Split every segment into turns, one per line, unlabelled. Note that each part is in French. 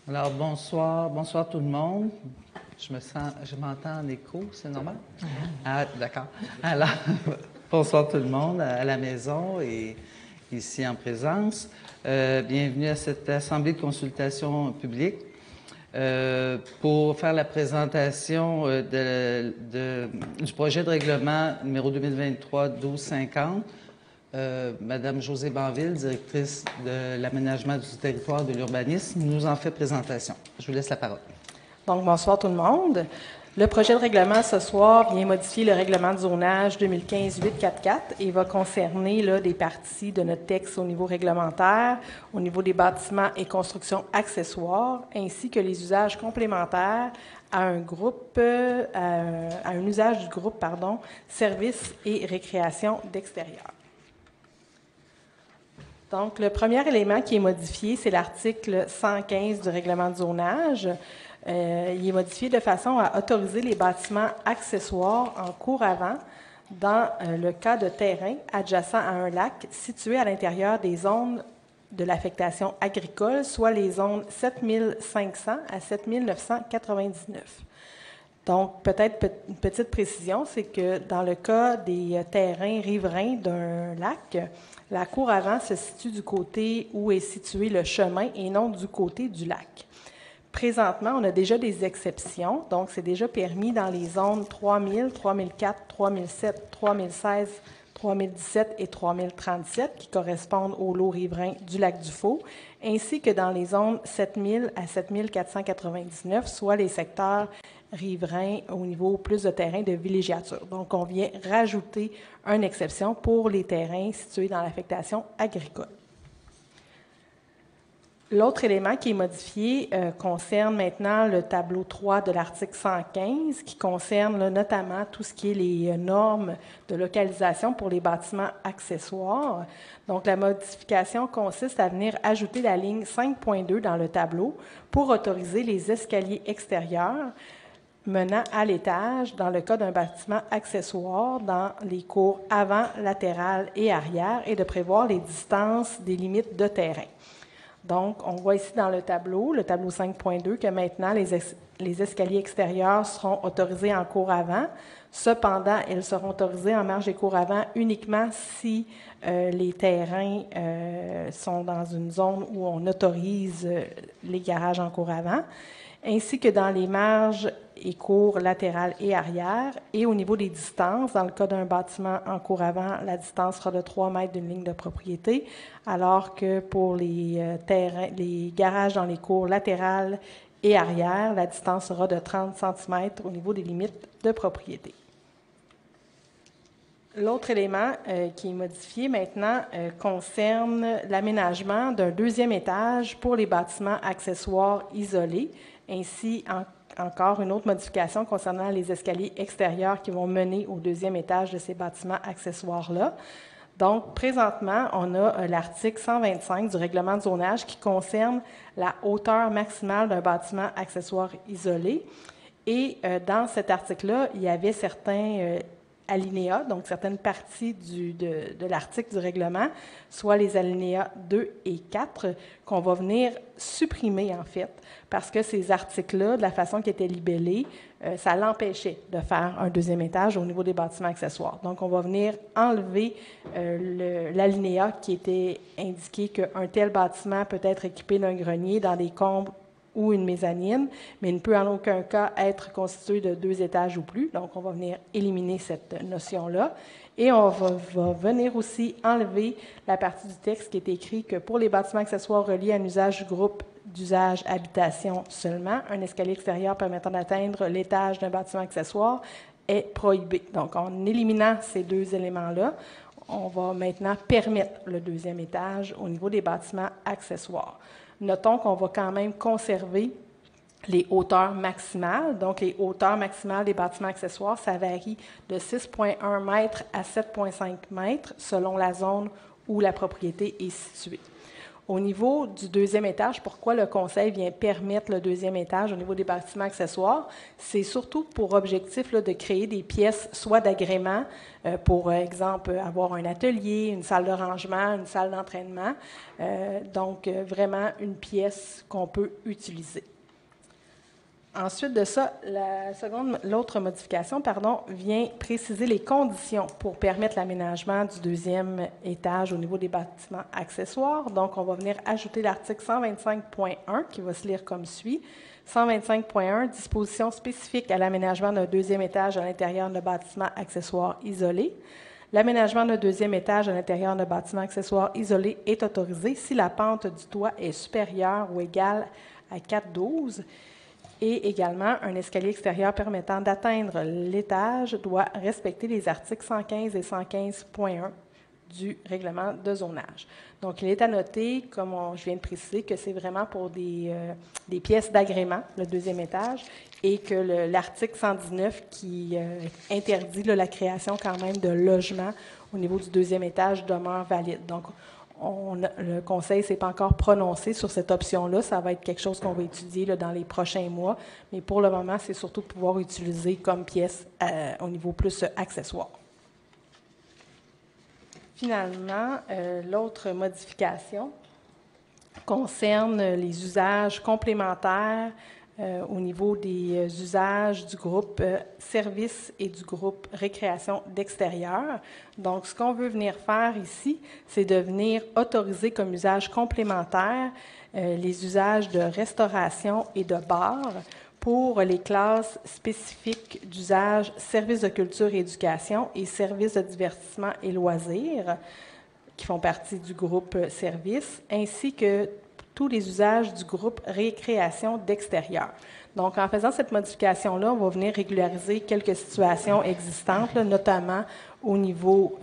Alors, bonsoir tout le monde. Je m'entends en écho, c'est normal? Ah, d'accord. Alors, bonsoir tout le monde à la maison et ici en présence. Bienvenue à cette assemblée de consultation publique pour faire la présentation du projet de règlement numéro 2023-1250. Madame Josée Banville, directrice de l'aménagement du territoire et de l'urbanisme, nous en fait présentation. Je vous laisse la parole.
Donc, bonsoir tout le monde. Le projet de règlement ce soir vient modifier le règlement de zonage 2015-844 et va concerner des parties de notre texte au niveau réglementaire, au niveau des bâtiments et constructions accessoires, ainsi que les usages complémentaires à un usage du groupe, services et récréation d'extérieur. Donc, le premier élément qui est modifié, c'est l'article 115 du règlement de zonage. Il est modifié de façon à autoriser les bâtiments accessoires en cours avant dans le cas de terrains adjacents à un lac situé à l'intérieur des zones de l'affectation agricole, soit les zones 7500 à 7999. Donc, peut-être une petite précision, c'est que dans le cas des terrains riverains d'un lac, la cour avant se situe du côté où est situé le chemin et non du côté du lac. Présentement, on a déjà des exceptions, donc c'est déjà permis dans les zones 3000, 3004, 3007, 3016, 3017 et 3037 qui correspondent aux lots riverains du lac du Faux, ainsi que dans les zones 7000 à 7499, soit les secteurs riverains au niveau plus de terrain de villégiature. Donc, on vient rajouter une exception pour les terrains situés dans l'affectation agricole. L'autre élément qui est modifié concerne maintenant le tableau 3 de l'article 115, qui concerne notamment tout ce qui est les normes de localisation pour les bâtiments accessoires. Donc, la modification consiste à venir ajouter la ligne 5.2 dans le tableau pour autoriser les escaliers extérieurs menant à l'étage dans le cas d'un bâtiment accessoire dans les cours avant, latérales et arrière et de prévoir les distances des limites de terrain. Donc, on voit ici dans le tableau 5.2, que maintenant, les escaliers extérieurs seront autorisés en cours avant. Cependant, ils seront autorisés en marge des cours avant uniquement si les terrains sont dans une zone où on autorise les garages en cours avant, ainsi que dans les marges et cours latérales et arrière. Et au niveau des distances, dans le cas d'un bâtiment en cours avant, la distance sera de 3 mètres d'une ligne de propriété, alors que pour les garages dans les cours latérales et arrière, la distance sera de 30 cm au niveau des limites de propriété. L'autre élément qui est modifié maintenant concerne l'aménagement d'un deuxième étage pour les bâtiments accessoires isolés, ainsi encore une autre modification concernant les escaliers extérieurs qui vont mener au deuxième étage de ces bâtiments accessoires-là. Donc, présentement, on a l'article 125 du règlement de zonage qui concerne la hauteur maximale d'un bâtiment accessoire isolé. Et dans cet article-là, il y avait certains alinéas, donc certaines parties de l'article du règlement, soit les alinéas 2 et 4, qu'on va venir supprimer, en fait, parce que ces articles-là, de la façon qu'ils étaient libellés, ça l'empêchait de faire un deuxième étage au niveau des bâtiments accessoires. Donc, on va venir enlever l'alinéa qui était indiqué qu'un tel bâtiment peut être équipé d'un grenier dans des combles ou une mezzanine, mais il ne peut en aucun cas être constitué de 2 étages ou plus. Donc, on va venir éliminer cette notion-là. Et on va venir aussi enlever la partie du texte qui est écrit que pour les bâtiments accessoires reliés à un usage du groupe d'usage habitation seulement, un escalier extérieur permettant d'atteindre l'étage d'un bâtiment accessoire est prohibé. Donc, en éliminant ces 2 éléments-là, on va maintenant permettre le deuxième étage au niveau des bâtiments accessoires. Notons qu'on va quand même conserver les hauteurs maximales. Donc, les hauteurs maximales des bâtiments accessoires, ça varie de 6,1 mètres à 7,5 mètres selon la zone où la propriété est située. Au niveau du deuxième étage, pourquoi le Conseil vient permettre le deuxième étage au niveau des bâtiments accessoires? C'est surtout pour objectif là, de créer des pièces, soit d'agrément, pour exemple, avoir un atelier, une salle de rangement, une salle d'entraînement. Donc, vraiment une pièce qu'on peut utiliser. Ensuite de ça, l'autre modification, vient préciser les conditions pour permettre l'aménagement du deuxième étage au niveau des bâtiments accessoires. Donc, on va venir ajouter l'article 125.1 qui va se lire comme suit. 125.1, dispositions spécifiques à l'aménagement d'un deuxième étage à l'intérieur de bâtiments accessoires isolés. L'aménagement d'un deuxième étage à l'intérieur de bâtiments accessoires isolés est autorisé si la pente du toit est supérieure ou égale à 4,12. Et également, un escalier extérieur permettant d'atteindre l'étage doit respecter les articles 115 et 115.1 du règlement de zonage. Donc, il est à noter, comme je viens de préciser, que c'est vraiment pour des pièces d'agrément, le deuxième étage, et que l'article 119 qui interdit la création quand même de logements au niveau du deuxième étage demeure valide. Donc, le Conseil ne s'est pas encore prononcé sur cette option-là. Ça va être quelque chose qu'on va étudier là, dans les prochains mois. Mais pour le moment, c'est surtout pouvoir utiliser comme pièce au niveau plus accessoire. Finalement, l'autre modification concerne les usages complémentaires au niveau des usages du groupe service et du groupe récréation d'extérieur. Donc, ce qu'on veut venir faire ici, c'est de venir autoriser comme usage complémentaire les usages de restauration et de bar pour les classes spécifiques d'usage services de culture et éducation et services de divertissement et loisirs qui font partie du groupe service, ainsi que tous les usages du groupe récréation d'extérieur. Donc, en faisant cette modification-là, on va venir régulariser quelques situations existantes, là, notamment au niveau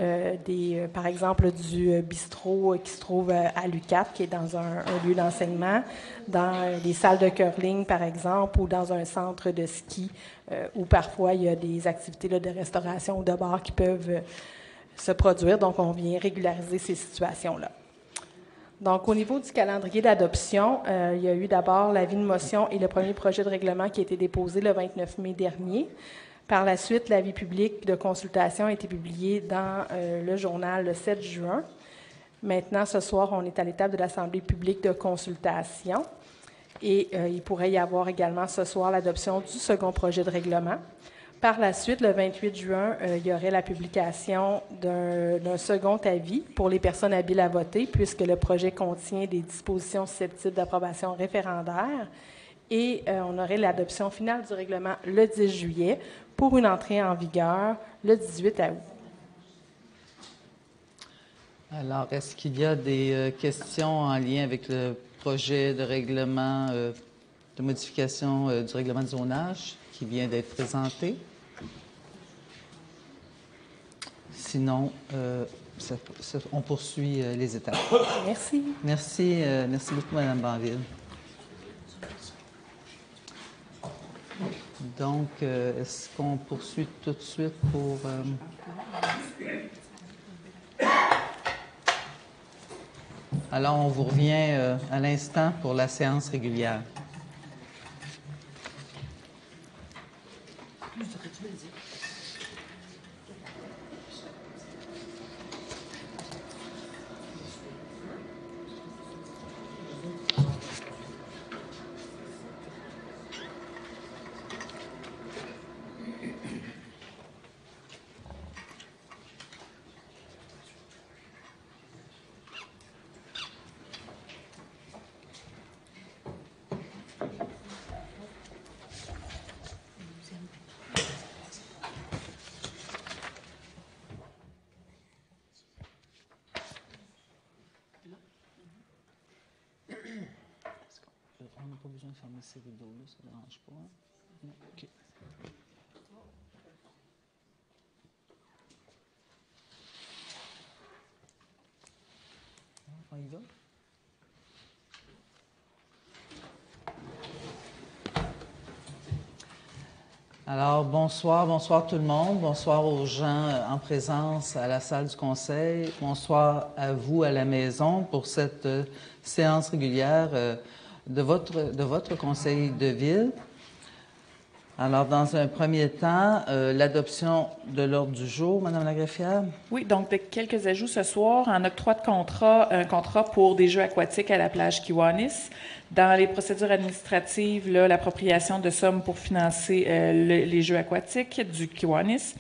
par exemple, du bistrot qui se trouve à l'UQAT, qui est dans un lieu d'enseignement, dans les salles de curling, par exemple, ou dans un centre de ski, où parfois il y a des activités là, de restauration ou de bar qui peuvent se produire. Donc, on vient régulariser ces situations-là. Donc, au niveau du calendrier d'adoption, il y a eu d'abord l'avis de motion et le premier projet de règlement qui a été déposé le 29 mai dernier. Par la suite, l'avis public de consultation a été publié dans le journal le 7 juin. Maintenant, ce soir, on est à l'étape de l'Assemblée publique de consultation et il pourrait y avoir également ce soir l'adoption du second projet de règlement. Par la suite, le 28 juin, il y aurait la publication d'un second avis pour les personnes habiles à voter, puisque le projet contient des dispositions susceptibles d'approbation référendaire. Et on aurait l'adoption finale du règlement le 10 juillet pour une entrée en vigueur le 18 août.
Alors, est-ce qu'il y a des questions en lien avec le projet de règlement de modification du règlement de zonage qui vient d'être présenté? Sinon, on poursuit les étapes.
Merci.
Merci beaucoup, Mme Banville. Donc, est-ce qu'on poursuit tout de suite pour... Alors, on vous revient à l'instant pour la séance régulière. On n'a pas besoin de fermer ces rideaux-là, ça ne dérange pas. Non? OK. On y va? Alors, bonsoir tout le monde. Bonsoir aux gens en présence à la salle du conseil. Bonsoir à vous à la maison pour cette séance régulière de votre conseil de ville. Alors, dans un premier temps, l'adoption de l'ordre du jour, Madame la greffière.
Oui, donc quelques ajouts ce soir. En octroi de contrat, un contrat pour des jeux aquatiques à la plage Kiwanis. Dans les procédures administratives, l'appropriation de sommes pour financer les jeux aquatiques du Kiwanis.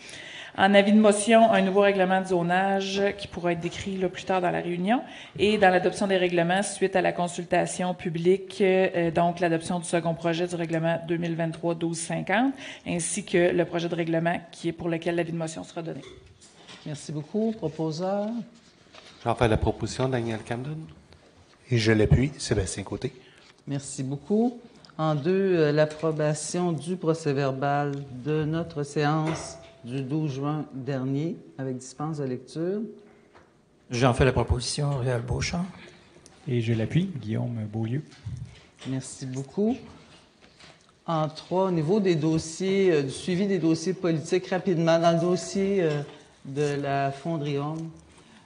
En avis de motion, un nouveau règlement de zonage qui pourra être décrit plus tard dans la réunion. Et dans l'adoption des règlements suite à la consultation publique, donc l'adoption du second projet du règlement 2023-1250, ainsi que le projet de règlement pour lequel l'avis de motion sera donné.
Merci beaucoup. Proposeur.
J'en fais la proposition, Daniel Camden.
Et je l'appuie, Sébastien Côté.
Merci beaucoup. En deux, l'approbation du procès-verbal de notre séance du 12 juin dernier, avec dispense de lecture.
J'en fais la proposition, Réal Beauchamp.
Et je l'appuie, Guillaume Beaulieu.
Merci beaucoup. En trois, au niveau des dossiers, du suivi des dossiers politiques, rapidement, dans le dossier de la Fondrium,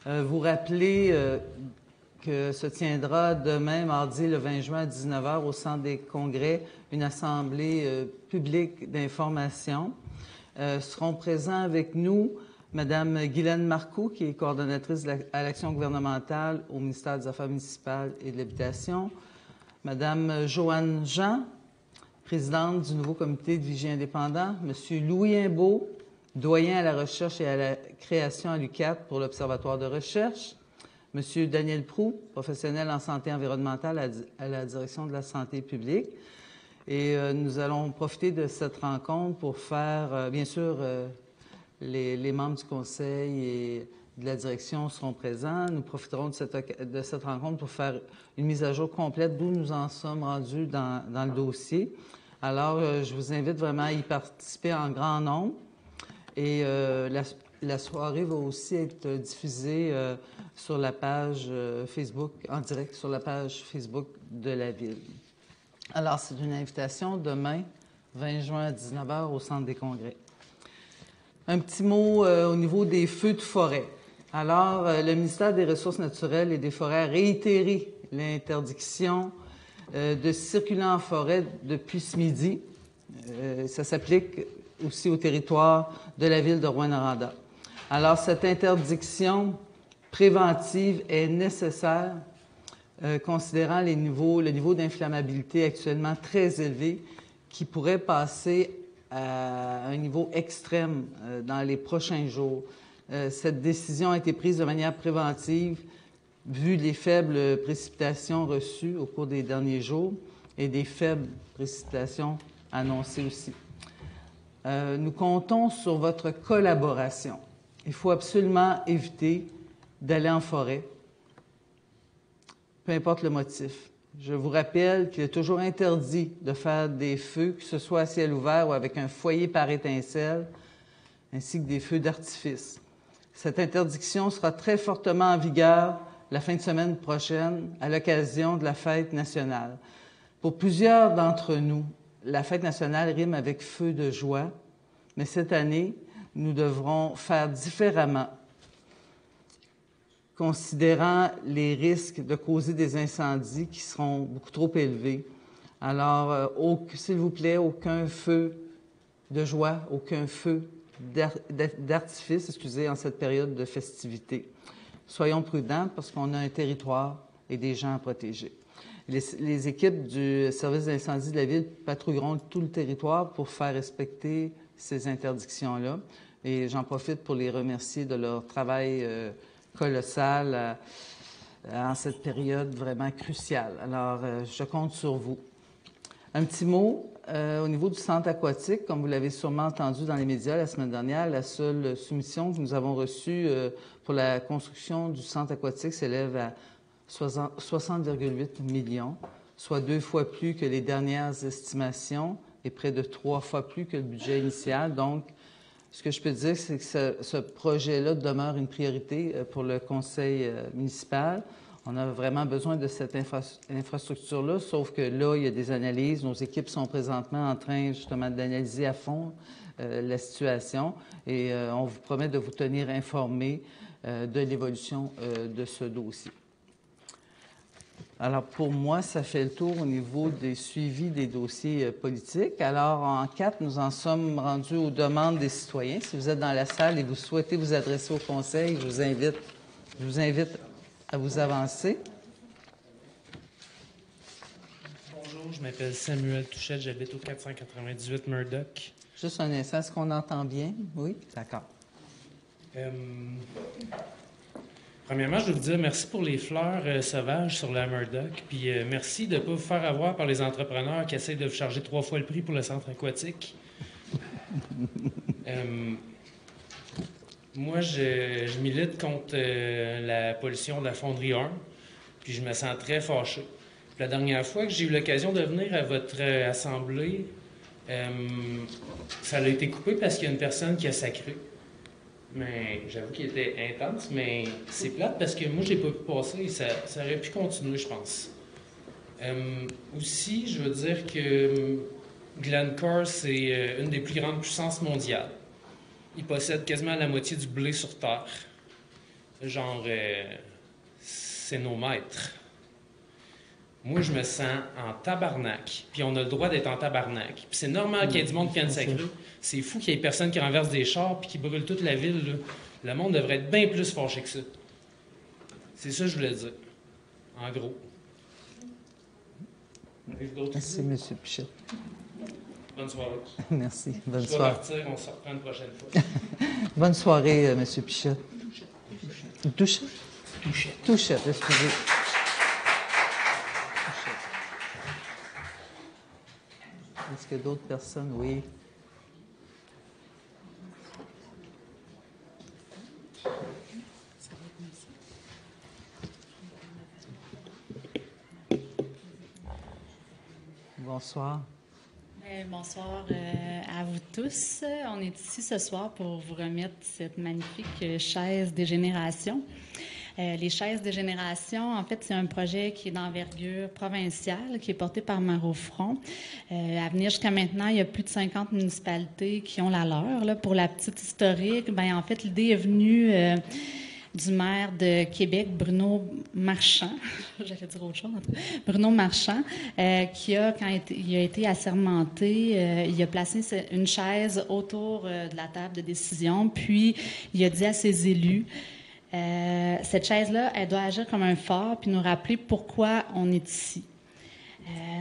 vous rappelez que se tiendra demain, mardi, le 20 juin à 19h, au Centre des congrès, une assemblée publique d'information. Seront présents avec nous Mme Guylaine Marcoux, qui est coordonnatrice à l'action gouvernementale au ministère des Affaires municipales et de l'Habitation, Mme Joanne Jean, présidente du nouveau comité de vigie indépendant, M. Louis Imbeau, doyen à la recherche et à la création à l'UQAT pour l'Observatoire de recherche, M. Daniel Proulx, professionnel en santé environnementale à la direction de la santé publique. Et nous allons profiter de cette rencontre pour faire, bien sûr, les membres du conseil et de la direction seront présents. Nous profiterons de cette rencontre pour faire une mise à jour complète d'où nous en sommes rendus dans le dossier. Alors, je vous invite vraiment à y participer en grand nombre. Et la soirée va aussi être diffusée sur la page Facebook, en direct sur la page Facebook de la Ville. Alors, c'est une invitation demain, 20 juin à 19h, au Centre des congrès. Un petit mot au niveau des feux de forêt. Alors, le ministère des Ressources naturelles et des Forêts a réitéré l'interdiction de circuler en forêt depuis ce midi. Ça s'applique aussi au territoire de la ville de Rouyn-Noranda. Alors, cette interdiction préventive est nécessaire considérant le niveau d'inflammabilité actuellement très élevé qui pourrait passer à un niveau extrême dans les prochains jours. Cette décision a été prise de manière préventive vu les faibles précipitations reçues au cours des derniers jours et des faibles précipitations annoncées aussi. Nous comptons sur votre collaboration. Il faut absolument éviter d'aller en forêt, peu importe le motif. Je vous rappelle qu'il est toujours interdit de faire des feux, que ce soit à ciel ouvert ou avec un foyer par étincelle, ainsi que des feux d'artifice. Cette interdiction sera très fortement en vigueur la fin de semaine prochaine à l'occasion de la fête nationale. Pour plusieurs d'entre nous, la fête nationale rime avec feu de joie, mais cette année, nous devrons faire différemment, considérant les risques de causer des incendies qui seront beaucoup trop élevés. Alors, s'il vous plaît, aucun feu de joie, aucun feu d'artifice, en cette période de festivité. Soyons prudents parce qu'on a un territoire et des gens à protéger. Les équipes du service d'incendie de la Ville patrouilleront tout le territoire pour faire respecter ces interdictions-là. Et j'en profite pour les remercier de leur travail colossal en cette période vraiment cruciale. Alors, je compte sur vous. Un petit mot au niveau du centre aquatique. Comme vous l'avez sûrement entendu dans les médias la semaine dernière, la seule soumission que nous avons reçue pour la construction du centre aquatique s'élève à 60,8 millions, soit 2 fois plus que les dernières estimations et près de 3 fois plus que le budget initial. Donc, ce que je peux dire, c'est que ce projet-là demeure une priorité pour le conseil municipal. On a vraiment besoin de cette infrastructure-là, sauf que là, il y a des analyses. Nos équipes sont présentement en train justement d'analyser à fond la situation et on vous promet de vous tenir informés de l'évolution de ce dossier. Alors, pour moi, ça fait le tour au niveau des suivis des dossiers politiques. Alors, en 4, nous en sommes rendus aux demandes des citoyens. Si vous êtes dans la salle et vous souhaitez vous adresser au Conseil, je vous invite à vous avancer.
Bonjour, je m'appelle Samuel Touchette, j'habite au 498 Murdoch.
Juste un instant, est-ce qu'on entend bien? Oui? D'accord.
Premièrement, je veux vous dire merci pour les fleurs sauvages sur la Murdoch, puis merci de ne pas vous faire avoir par les entrepreneurs qui essaient de vous charger 3 fois le prix pour le centre aquatique. Moi, je milite contre la pollution de la fonderie Arm, puis je me sens très fâché. Puis la dernière fois que j'ai eu l'occasion de venir à votre assemblée, ça a été coupé parce qu'il y a une personne qui a sacré. Mais j'avoue qu'il était intense, mais c'est plate parce que moi, je n'ai pas pu passer et ça aurait pu continuer, je pense. Aussi, je veux dire que Glencore, c'est une des plus grandes puissances mondiales. Ils possèdent quasiment la moitié du blé sur Terre. Genre, c'est nos maîtres. Moi, je me sens en tabarnak, puis on a le droit d'être en tabarnak. Puis c'est normal qu'il y ait du monde qui vienne sacrer. C'est fou qu'il y ait personne qui renverse des chars puis qui brûle toute la ville, là. Le monde devrait être bien plus fâché que ça. C'est ça que je voulais dire. En gros.
Merci, M. Pichette.
Bonne soirée.
Merci. Bonne
je dois
soirée.
partir, on se reprend une prochaine fois.
Bonne soirée, M. Pichette. Touchette? Touchette, excusez. Est-ce que d'autres personnes? Oui. Bonsoir.
Bonsoir à vous tous. On est ici ce soir pour vous remettre cette magnifique chaise des générations. Les chaises de génération, en fait, c'est un projet qui est d'envergure provinciale, qui est porté par Maroufront. À venir jusqu'à maintenant, il y a plus de 50 municipalités qui ont la leur. Là. Pour la petite historique, en fait, l'idée est venue du maire de Québec, Bruno Marchand, j'allais dire autre chose, Bruno Marchand, qui a, quand il a été assermenté, il a placé une chaise autour de la table de décision, puis il a dit à ses élus, cette chaise-là, elle doit agir comme un phare puis nous rappeler pourquoi on est ici.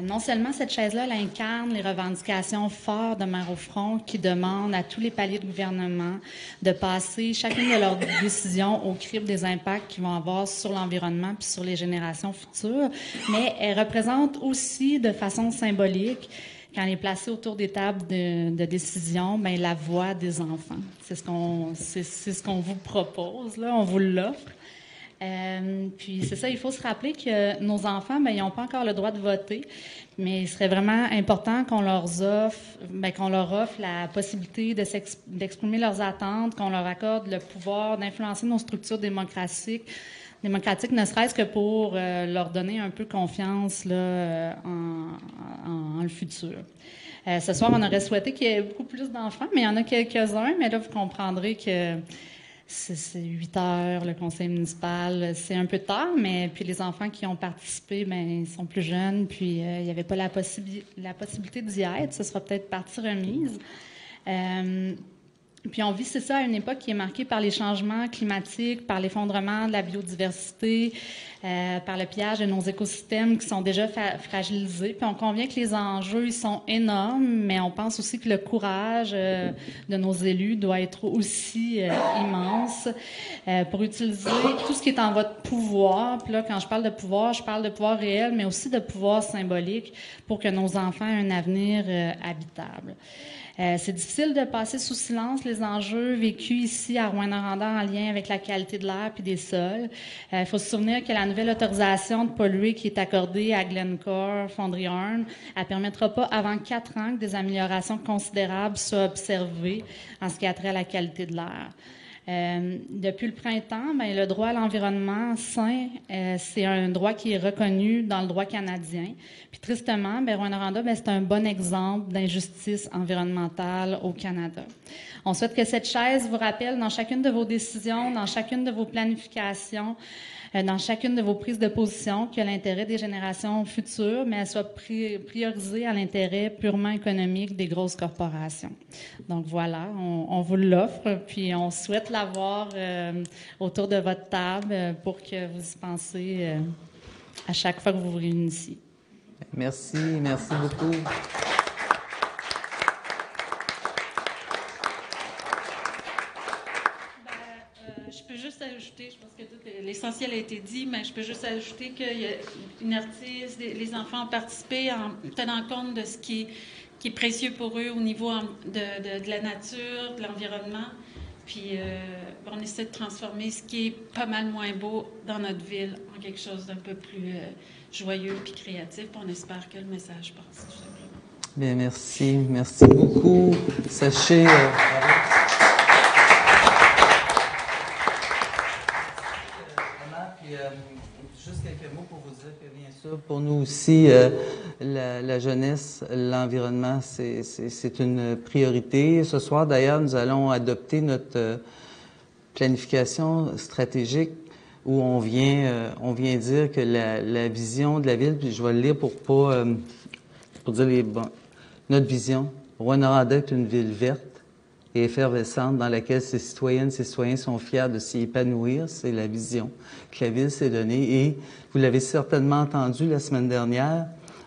Non seulement cette chaise-là, elle incarne les revendications fortes de Maroufront qui demandent à tous les paliers de gouvernement de passer chacune de leurs décisions au crible des impacts qu'ils vont avoir sur l'environnement puis sur les générations futures, mais elle représente aussi de façon symbolique, quand elle est placée autour des tables de décision, la voix des enfants. C'est ce qu'on vous propose, là, on vous l'offre. Puis c'est ça, il faut se rappeler que nos enfants, ils n'ont pas encore le droit de voter, mais il serait vraiment important qu'on leur offre la possibilité d'exprimer leurs attentes, qu'on leur accorde le pouvoir d'influencer nos structures démocratiques, ne serait-ce que pour leur donner un peu confiance là, en le futur. Ce soir, on aurait souhaité qu'il y ait beaucoup plus d'enfants, mais il y en a quelques-uns, mais là, vous comprendrez que c'est 8 heures, le conseil municipal, c'est un peu tard, mais puis les enfants qui ont participé, ils sont plus jeunes, puis il n'y avait pas la possibilité d'y être. Ce sera peut-être partie remise. Puis on vit, c'est ça, à une époque qui est marquée par les changements climatiques, par l'effondrement de la biodiversité, par le pillage de nos écosystèmes qui sont déjà fragilisés. Puis on convient que les enjeux ils sont énormes, mais on pense aussi que le courage de nos élus doit être aussi immense pour utiliser tout ce qui est en votre pouvoir. Puis là, quand je parle de pouvoir réel, mais aussi de pouvoir symbolique pour que nos enfants aient un avenir habitable. C'est difficile de passer sous silence les enjeux vécus ici à Rouyn-Noranda en lien avec la qualité de l'air et des sols. Il faut se souvenir que la nouvelle autorisation de polluer qui est accordée à Glencore, Fonderie Arm, elle ne permettra pas avant 4 ans que des améliorations considérables soient observées en ce qui a trait à la qualité de l'air. Depuis le printemps, bien, le droit à l'environnement sain, c'est un droit qui est reconnu dans le droit canadien. Puis tristement, bien, Rouyn-Noranda, bien, c'est un bon exemple d'injustice environnementale au Canada. On souhaite que cette chaise vous rappelle dans chacune de vos décisions, dans chacune de vos planifications, dans chacune de vos prises de position, que l'intérêt des générations futures, mais elle soit priorisée à l'intérêt purement économique des grosses corporations. Donc voilà, on vous l'offre, puis on souhaite l'avoir autour de votre table pour que vous y pensez à chaque fois que vous vous réunissez.
Merci beaucoup.
Je peux juste ajouter, je pense que tout l'essentiel a été dit, mais je peux juste ajouter qu'il y a une artiste, les enfants ont participé en tenant compte de ce qui est précieux pour eux au niveau de la nature, de l'environnement. Puis on essaie de transformer ce qui est pas mal moins beau dans notre ville en quelque chose d'un peu plus joyeux puis créatif. Puis on espère que le message passe, tout simplement.
Bien, merci beaucoup. Sachez... Juste quelques mots pour vous dire que, bien sûr, pour nous aussi, la jeunesse, l'environnement, c'est une priorité. Ce soir, d'ailleurs, nous allons adopter notre planification stratégique où on vient dire que la vision de la ville, puis je vais le lire pour dire notre vision. Rouyn-Noranda est une ville verte et effervescente dans laquelle ses citoyennes et ses citoyens sont fiers de s'y épanouir. C'est la vision que la Ville s'est donnée. Et vous l'avez certainement entendu la semaine dernière,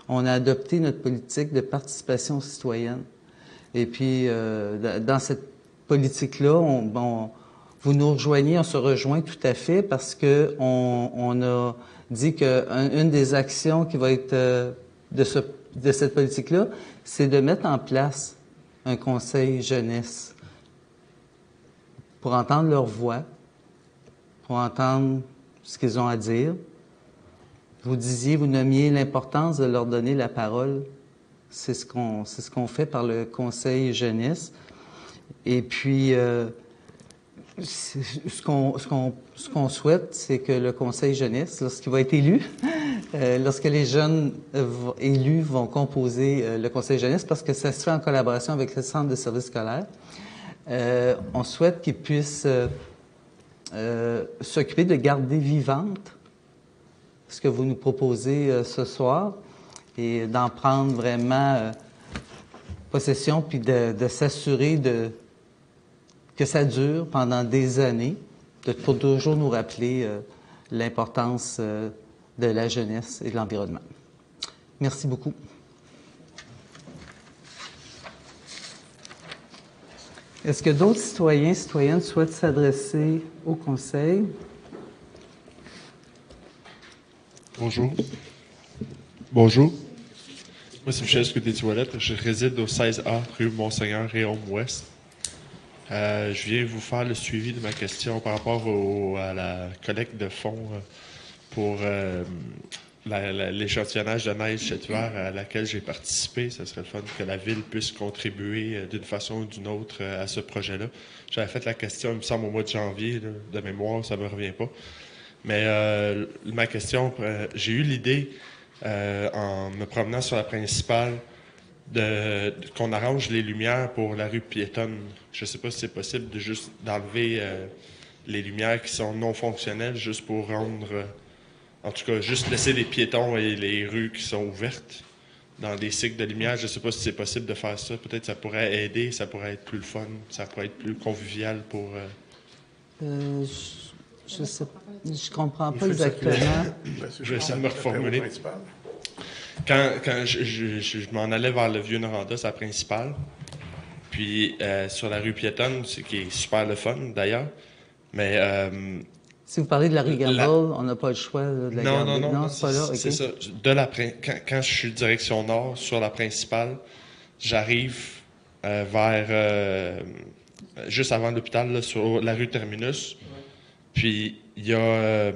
on a adopté notre politique de participation citoyenne. Et puis, dans cette politique-là, vous nous rejoignez, on se rejoint tout à fait parce que on a dit qu'une des actions qui va être de cette politique-là, c'est de mettre en place un conseil jeunesse pour entendre leur voix, pour entendre ce qu'ils ont à dire. Vous nommiez l'importance de leur donner la parole. C'est ce qu'on fait par le Conseil jeunesse. Et puis, ce qu'on souhaite, c'est que le Conseil jeunesse, lorsqu'il va être élu, lorsque les jeunes élus vont composer le Conseil jeunesse, parce que ça se fait en collaboration avec le Centre de services scolaires, on souhaite qu'ils puissent s'occuper de garder vivante ce que vous nous proposez ce soir et d'en prendre vraiment possession, puis de s'assurer que ça dure pendant des années, pour toujours nous rappeler l'importance de la jeunesse et de l'environnement. Merci beaucoup. Est-ce que d'autres citoyennes souhaitent s'adresser au Conseil?
Bonjour. Moi, c'est Michel Scudé-Toilette. Je réside au 16A, rue Monseigneur, Réaume-Ouest. Je viens vous faire le suivi de ma question par rapport à la collecte de fonds pour l'échantillonnage de neige cet hiver à laquelle j'ai participé. Ce serait le fun que la Ville puisse contribuer d'une façon ou d'une autre à ce projet-là. J'avais fait la question, il me semble, au mois de janvier, là, de mémoire, ça ne me revient pas. Mais ma question, j'ai eu l'idée, en me promenant sur la principale, qu'on arrange les lumières pour la rue piétonne. Je ne sais pas si c'est possible d'enlever les lumières qui sont non fonctionnelles, juste pour rendre... en tout cas, juste laisser les piétons et les rues qui sont ouvertes dans des cycles de lumière. Je ne sais pas si c'est possible de faire ça. Peut-être que ça pourrait aider, ça pourrait être plus le fun, ça pourrait être plus convivial pour...
Je comprends pas exactement.
Je vais essayer de me reformuler. Quand je m'en allais vers le Vieux-Noranda, c'est la principale. Puis sur la rue piétonne, qui est super le fun d'ailleurs. Mais
si vous parlez de la rue Gamble, on n'a pas le choix de la garder.
Non,
c'est pas là. Okay.
C'est ça. Quand je suis direction nord sur la principale, j'arrive vers juste avant l'hôpital, là, sur la rue Terminus. Puis il y a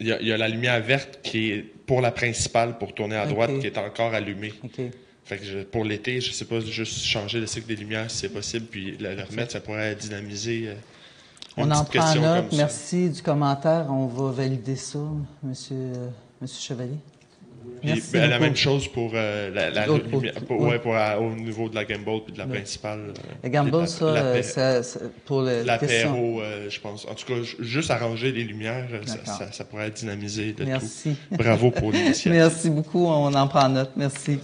la lumière verte qui est pour la principale pour tourner à droite, qui est encore allumée.
Okay.
Fait que pour l'été, je sais pas, juste changer le cycle des lumières si c'est possible, puis le remettre, ça pourrait dynamiser
On en prend note. Merci du commentaire. On va valider ça, Monsieur Chevalier.
Puis, la même chose pour au niveau de la Gamble puis de la principale.
La Gamble, ça, pour
l'apéro, je pense. En tout cas, juste arranger les lumières, ça pourrait dynamiser le tout. Bravo pour l'initiative.
Merci beaucoup. On en prend note. Merci.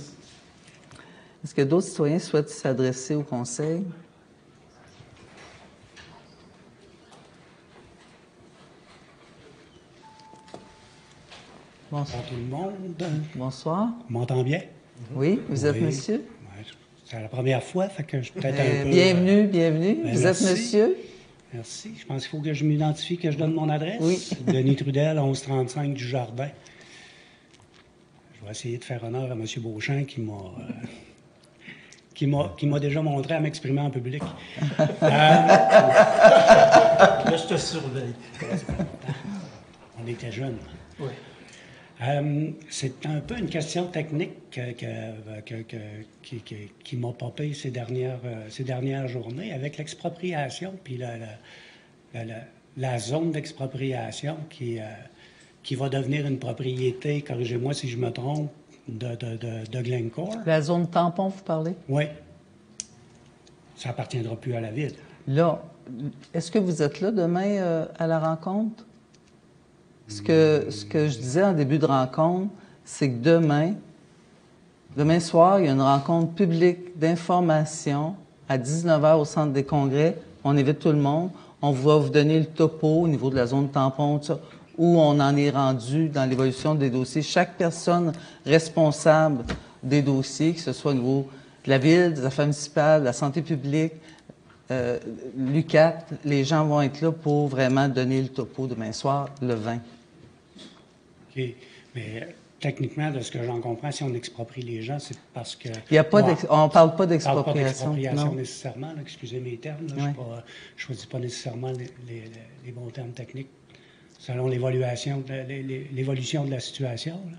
Est-ce que d'autres citoyens souhaitent s'adresser au Conseil?
Bonsoir tout le monde.
Bonsoir.
Vous m'entendez bien?
Oui, vous êtes monsieur?
Ouais, c'est la première fois, fait que je suis peut-être un peu...
Bienvenue.
merci.
Vous êtes monsieur?
Merci. Je pense qu'il faut que je m'identifie, que je donne mon adresse.
Oui.
Denis Trudel, 1135 du Jardin. Je vais essayer de faire honneur à M. Beauchamp qui m'a déjà montré à m'exprimer en public.
Là, je te surveille.
On était jeunes.
Oui.
C'est un peu une question technique qui m'a popé ces dernières journées avec l'expropriation, puis la zone d'expropriation qui va devenir une propriété, corrigez-moi si je me trompe, de Glencore.
La zone tampon, vous parlez?
Oui. Ça appartiendra plus à la ville.
Là, est-ce que vous êtes là demain à la rencontre? Ce que je disais en début de rencontre, c'est que demain soir, il y a une rencontre publique d'information à 19h au Centre des congrès. On invite tout le monde. On va vous donner le topo au niveau de la zone tampon, tout ça, où on en est rendu dans l'évolution des dossiers. Chaque personne responsable des dossiers, que ce soit au niveau de la ville, des affaires municipales, de la santé publique, l'UQAT, les gens vont être là pour vraiment donner le topo demain soir, le 20.
OK. Mais techniquement, de ce que j'en comprends, si on exproprie les gens, c'est parce que...
On ne parle pas d'expropriation.
On parle pas d'expropriation nécessairement, là, excusez mes termes. Là, je ne choisis pas nécessairement les bons termes techniques selon l'évolution de la situation. Là.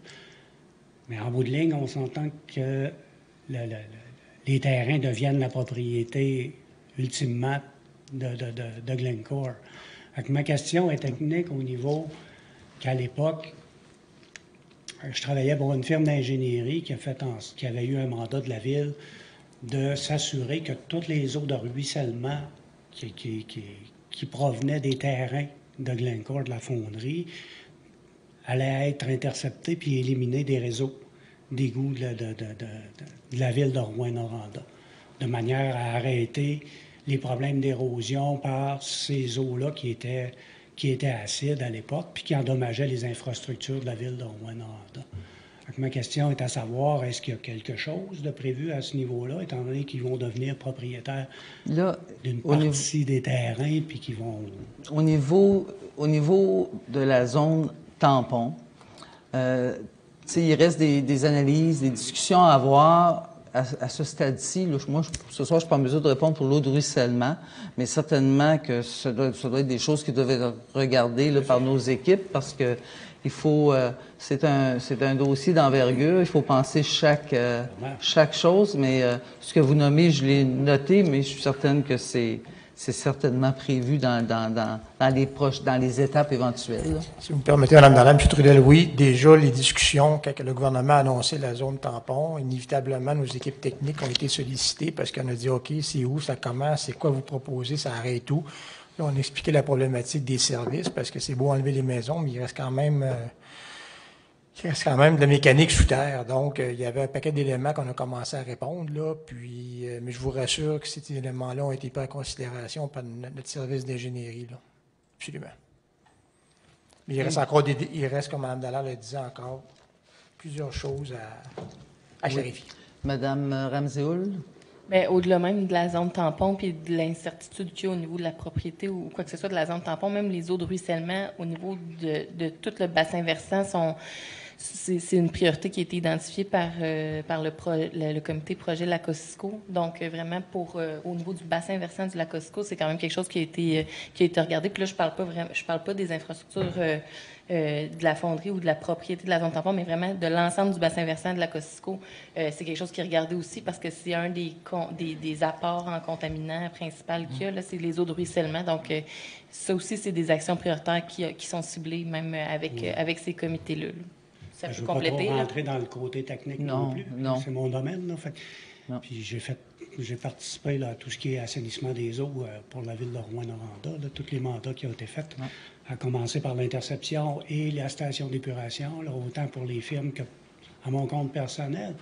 Mais en bout de ligne, on s'entend que les terrains deviennent la propriété ultimement de Glencore. Donc, ma question est technique au niveau qu'à l'époque, je travaillais pour une firme d'ingénierie qui avait eu un mandat de la ville de s'assurer que toutes les eaux de ruissellement qui provenaient des terrains de Glencore, de la fonderie, allaient être interceptées puis éliminées des réseaux d'égouts de la ville de Rouyn-Noranda, de manière à arrêter les problèmes d'érosion par ces eaux-là qui étaient acides à l'époque, puis qui endommageaient les infrastructures de la ville de Rouyn-Noranda. Ma question est à savoir, est-ce qu'il y a quelque chose de prévu à ce niveau-là, étant donné qu'ils vont devenir propriétaires d'une partie des terrains, puis qu'ils vont...
Au niveau de la zone tampon, il reste des analyses, des discussions à avoir. À ce stade-ci, moi, ce soir, je ne suis pas en mesure de répondre pour l'eau de ruissellement, mais certainement que ça doit être des choses qui doivent être regardées là, par nos équipes, parce que il faut, c'est un dossier d'envergure, il faut penser chaque chose, mais ce que vous nommez, je l'ai noté, mais je suis certaine que c'est certainement prévu dans les étapes éventuelles. Là.
Si vous me permettez, Mme Dallaire, M. Trudel, oui, déjà les discussions, quand le gouvernement a annoncé la zone tampon, inévitablement, nos équipes techniques ont été sollicitées parce qu'on a dit, OK, c'est où, ça commence, c'est quoi vous proposez, ça arrête où. Là, on a expliqué la problématique des services parce que c'est beau enlever les maisons, mais il reste quand même de la mécanique sous terre. Donc, il y avait un paquet d'éléments qu'on a commencé à répondre, là. Puis, mais je vous rassure que ces éléments-là ont été pris en considération par notre service d'ingénierie, là. Absolument. Mais il reste encore comme Mme Dallaire le disait encore, plusieurs choses à clarifier.
Madame Ramséoul?
Bien, au-delà même de la zone tampon puis de l'incertitude qu'il y a au niveau de la propriété ou quoi que ce soit de la zone tampon, même les eaux de ruissellement au niveau de tout le bassin versant
c'est une priorité qui a été identifiée par le comité projet de la COSISCO. Donc, vraiment, au niveau du bassin versant du lac COSISCO, c'est quand même quelque chose qui a été regardé. Puis là, je parle pas des infrastructures de la fonderie ou de la propriété de la zone tampon, mais vraiment de l'ensemble du bassin versant de la COSISCO. C'est quelque chose qui est regardé aussi parce que c'est un des apports en contaminants principal qu'il y a, là, c'est les eaux de ruissellement. Donc, ça aussi, c'est des actions prioritaires qui sont ciblées même avec ces comités-là. Ça peut compléter.
Je ne veux pas trop rentrer dans le côté technique non plus.
Non.
C'est mon domaine. Là, fait. Puis j'ai participé là, à tout ce qui est assainissement des eaux pour la ville de Rouyn-Noranda, tous les mandats qui ont été faits, à commencer par l'interception et la station d'épuration, là, autant pour les firmes que à mon compte personnel.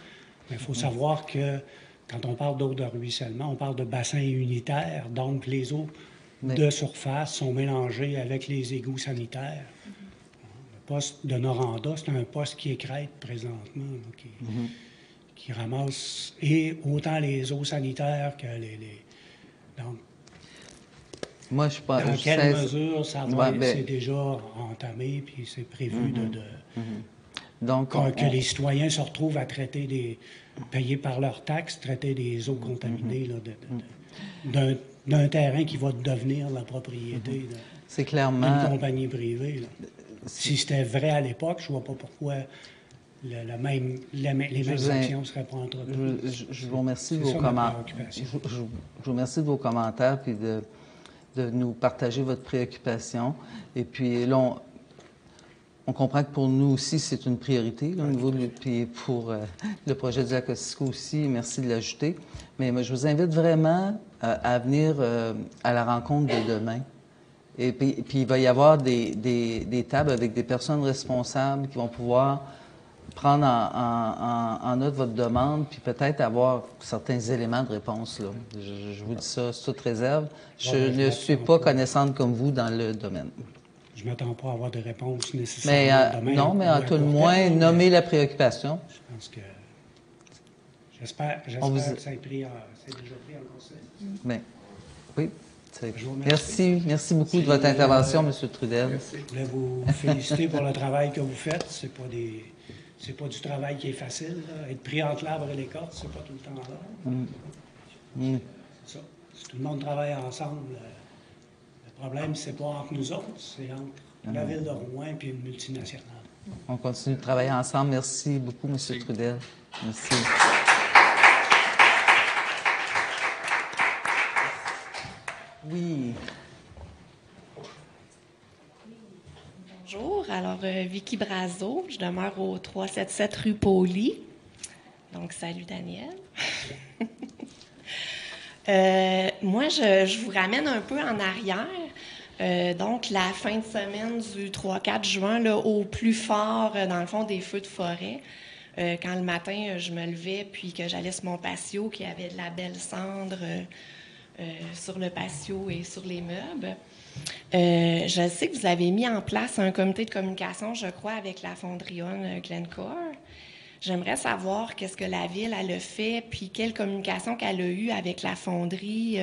Mais il faut savoir que quand on parle d'eau de ruissellement, on parle de bassin unitaire, donc les eaux de surface sont mélangées avec les égouts sanitaires. Le poste de Noranda, c'est un poste qui écrête présentement, là, qui ramasse autant les eaux sanitaires que donc,
moi, je pense.
Dans quelle mesure ça va c'est déjà entamé, puis c'est prévu
Donc,
que les citoyens se retrouvent à payer par leurs taxes, traiter des eaux contaminées là, d'un terrain qui va devenir la propriété
c'est clairement
d'une compagnie privée. Là. Si c'était vrai à l'époque, je ne vois pas pourquoi les mêmes actions seraient pas entreprises.
Je vous remercie de vos commentaires. Je vous remercie de vos commentaires puis de nous partager votre préoccupation. Et puis là, on comprend que pour nous aussi, c'est une priorité là, au niveau puis pour le projet du lac COSISCO aussi. Merci de l'ajouter. Mais moi, je vous invite vraiment à venir à la rencontre de demain. Et puis il va y avoir des tables avec des personnes responsables qui vont pouvoir prendre en note votre demande, puis peut-être avoir certains éléments de réponse. Là. Je vous dis ça sous toute réserve. Je ne suis pas connaissante comme vous dans le domaine.
Je ne m'attends pas à avoir des réponses nécessaires.
Mais non, mais à tout le moins, nommer la préoccupation.
Je pense que... J'espère que ça est déjà pris en considération.
Mais, oui. Merci beaucoup de votre intervention, M. Trudel.
Merci. Je voulais vous féliciter pour le travail que vous faites. C'est pas du travail qui est facile. Là. Être pris entre l'arbre et l'écorce, c'est pas tout le temps là. C'est ça. Si tout le monde travaille ensemble, le problème, c'est pas entre nous autres, c'est entre la ville de Rouen et une multinationale.
On continue de travailler ensemble. Merci beaucoup, M. Trudel. Merci. Oui.
Bonjour. Alors, Vicky Brazo. Je demeure au 377 rue Poli. Donc, salut Daniel. Moi, je vous ramène un peu en arrière. Donc, la fin de semaine du 3-4 juin, là, au plus fort, dans le fond, des feux de forêt. Quand le matin, je me levais, puis que j'allais sur mon patio, qu'il y avait de la belle cendre sur le patio et sur les meubles. Je sais que vous avez mis en place un comité de communication, je crois, avec la fonderie Glencore. J'aimerais savoir qu'est-ce que la ville elle a fait, puis quelle communication qu'elle a eue avec la fonderie,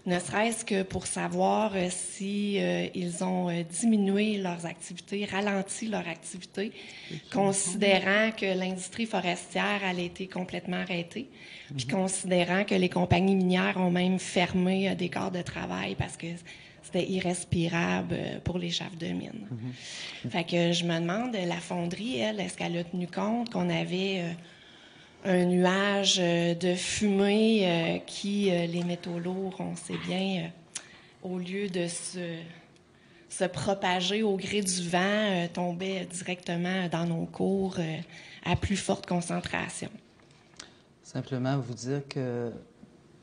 ne serait-ce que pour savoir si ils ont diminué leurs activités, ralenti leurs activités, considérant que l'industrie forestière elle a été complètement arrêtée, puis considérant que les compagnies minières ont même fermé des corps de travail parce que c'était irrespirable pour les chefs de mine. Fait que je me demande, la fonderie, elle, est-ce qu'elle a tenu compte qu'on avait un nuage de fumée qui, les métaux lourds, on sait bien, au lieu de se propager au gré du vent, tombait directement dans nos cours à plus forte concentration?
Simplement vous dire que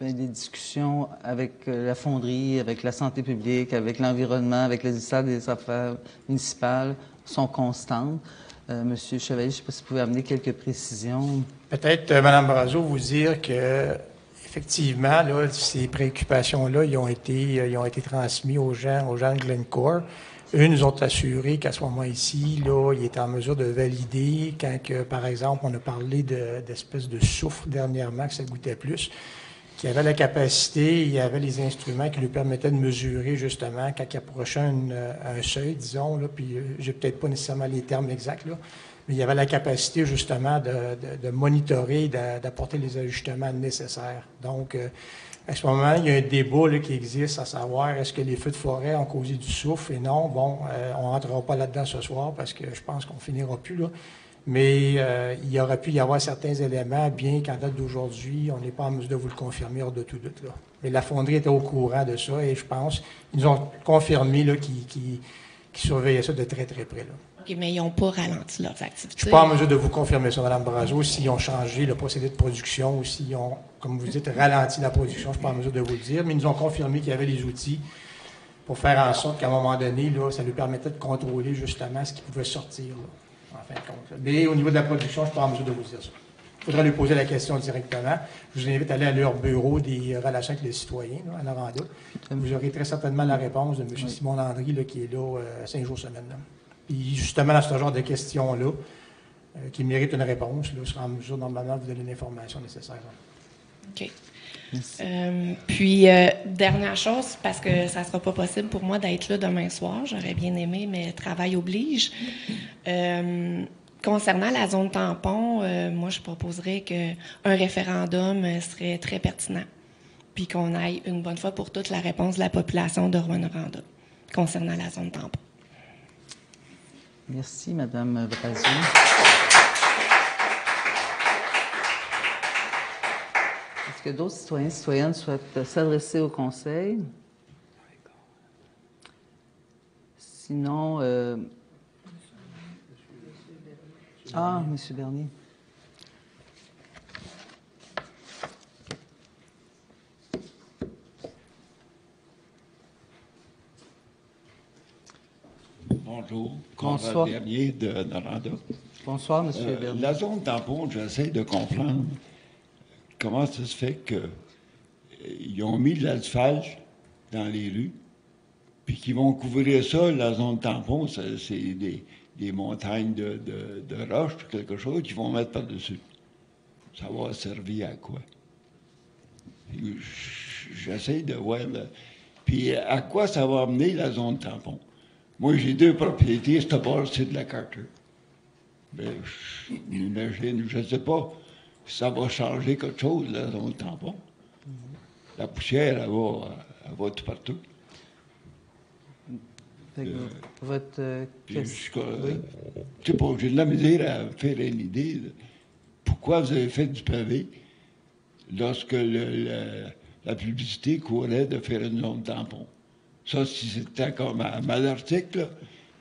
les discussions avec la fonderie, avec la santé publique, avec l'environnement, avec le ministère des Affaires municipales sont constantes. Monsieur Chevalier, je ne sais pas si vous pouvez amener quelques précisions.
Peut-être, Mme Brazo, vous dire que effectivement, là, ces préoccupations-là, ils ont été transmises aux gens de Glencore. Eux nous ont assuré qu'à ce moment-ci, là, ils étaient en mesure de valider quand, par exemple, on a parlé d'espèces de soufre dernièrement, que ça goûtait plus, qui avait la capacité, il y avait les instruments qui lui permettaient de mesurer justement quand il approchait un seuil, disons, là, puis j'ai peut-être pas nécessairement les termes exacts, là, mais il y avait la capacité justement de monitorer, d'apporter les ajustements nécessaires. Donc, à ce moment, il y a un débat là, qui existe, à savoir est-ce que les feux de forêt ont causé du souffle et non. Bon, on ne rentrera pas là-dedans ce soir parce que je pense qu'on finira plus là. Mais il y aurait pu y avoir certains éléments, bien qu'en date d'aujourd'hui, on n'est pas en mesure de vous le confirmer hors de tout doute. Là. Mais la fonderie était au courant de ça et je pense qu'ils nous ont confirmé qu'ils surveillaient ça de très, très près. Là.
OK, mais ils n'ont pas ralenti leurs activités.
Je ne suis pas en mesure de vous confirmer ça, Mme Brazo, s'ils ont changé le procédé de production ou s'ils ont, comme vous dites, ralenti la production. Je ne suis pas en mesure de vous le dire, mais ils nous ont confirmé qu'il y avait les outils pour faire en sorte qu'à un moment donné, là, ça lui permettait de contrôler justement ce qui pouvait sortir, là, en fin de compte. Mais au niveau de la production, je ne suis pas en mesure de vous dire ça. Il faudra lui poser la question directement. Je vous invite à aller à leur bureau des relations avec les citoyens, là, à Noranda. Vous aurez très certainement la réponse de M. Simon Landry, là, qui est là 5 jours semaine. Là. Puis justement, dans ce genre de questions-là, qui méritent une réponse, là, sera en mesure normalement de vous donner l'information nécessaire.
OK. Puis, dernière chose, parce que ça ne sera pas possible pour moi d'être là demain soir, j'aurais bien aimé, mais travail oblige. Concernant la zone tampon, moi, je proposerais qu'un référendum serait très pertinent, puis qu'on aille une bonne fois pour toutes la réponse de la population de Rouyn-Noranda concernant la zone tampon.
Merci, Mme Brazo. Est-ce que d'autres citoyens et citoyennes souhaitent s'adresser au Conseil? Sinon, M. Bernier.
Bonjour.
Bonsoir.
Bernier de Noranda.
Bonsoir, M. Bernier.
La zone tampon, j'essaie de comprendre comment ça se fait qu'ils ont mis de l'asphalte dans les rues, puis qu'ils vont couvrir ça, la zone tampon, c'est des montagnes de roches, quelque chose qu'ils vont mettre par-dessus. Ça va servir à quoi? J'essaie de voir. Puis à quoi ça va amener la zone tampon? Moi, j'ai 2 propriétés, c'est bord, c'est de la Carter. Mais j'imagine, je ne sais pas si ça va changer quelque chose, la zone tampon. La poussière, elle va tout partout.
Votre question?
Je sais pas, j'ai de la misère à faire une idée. Là. Pourquoi vous avez fait du pavé lorsque la publicité courait de faire une zone tampon? Ça, si c'était comme à l'article, là,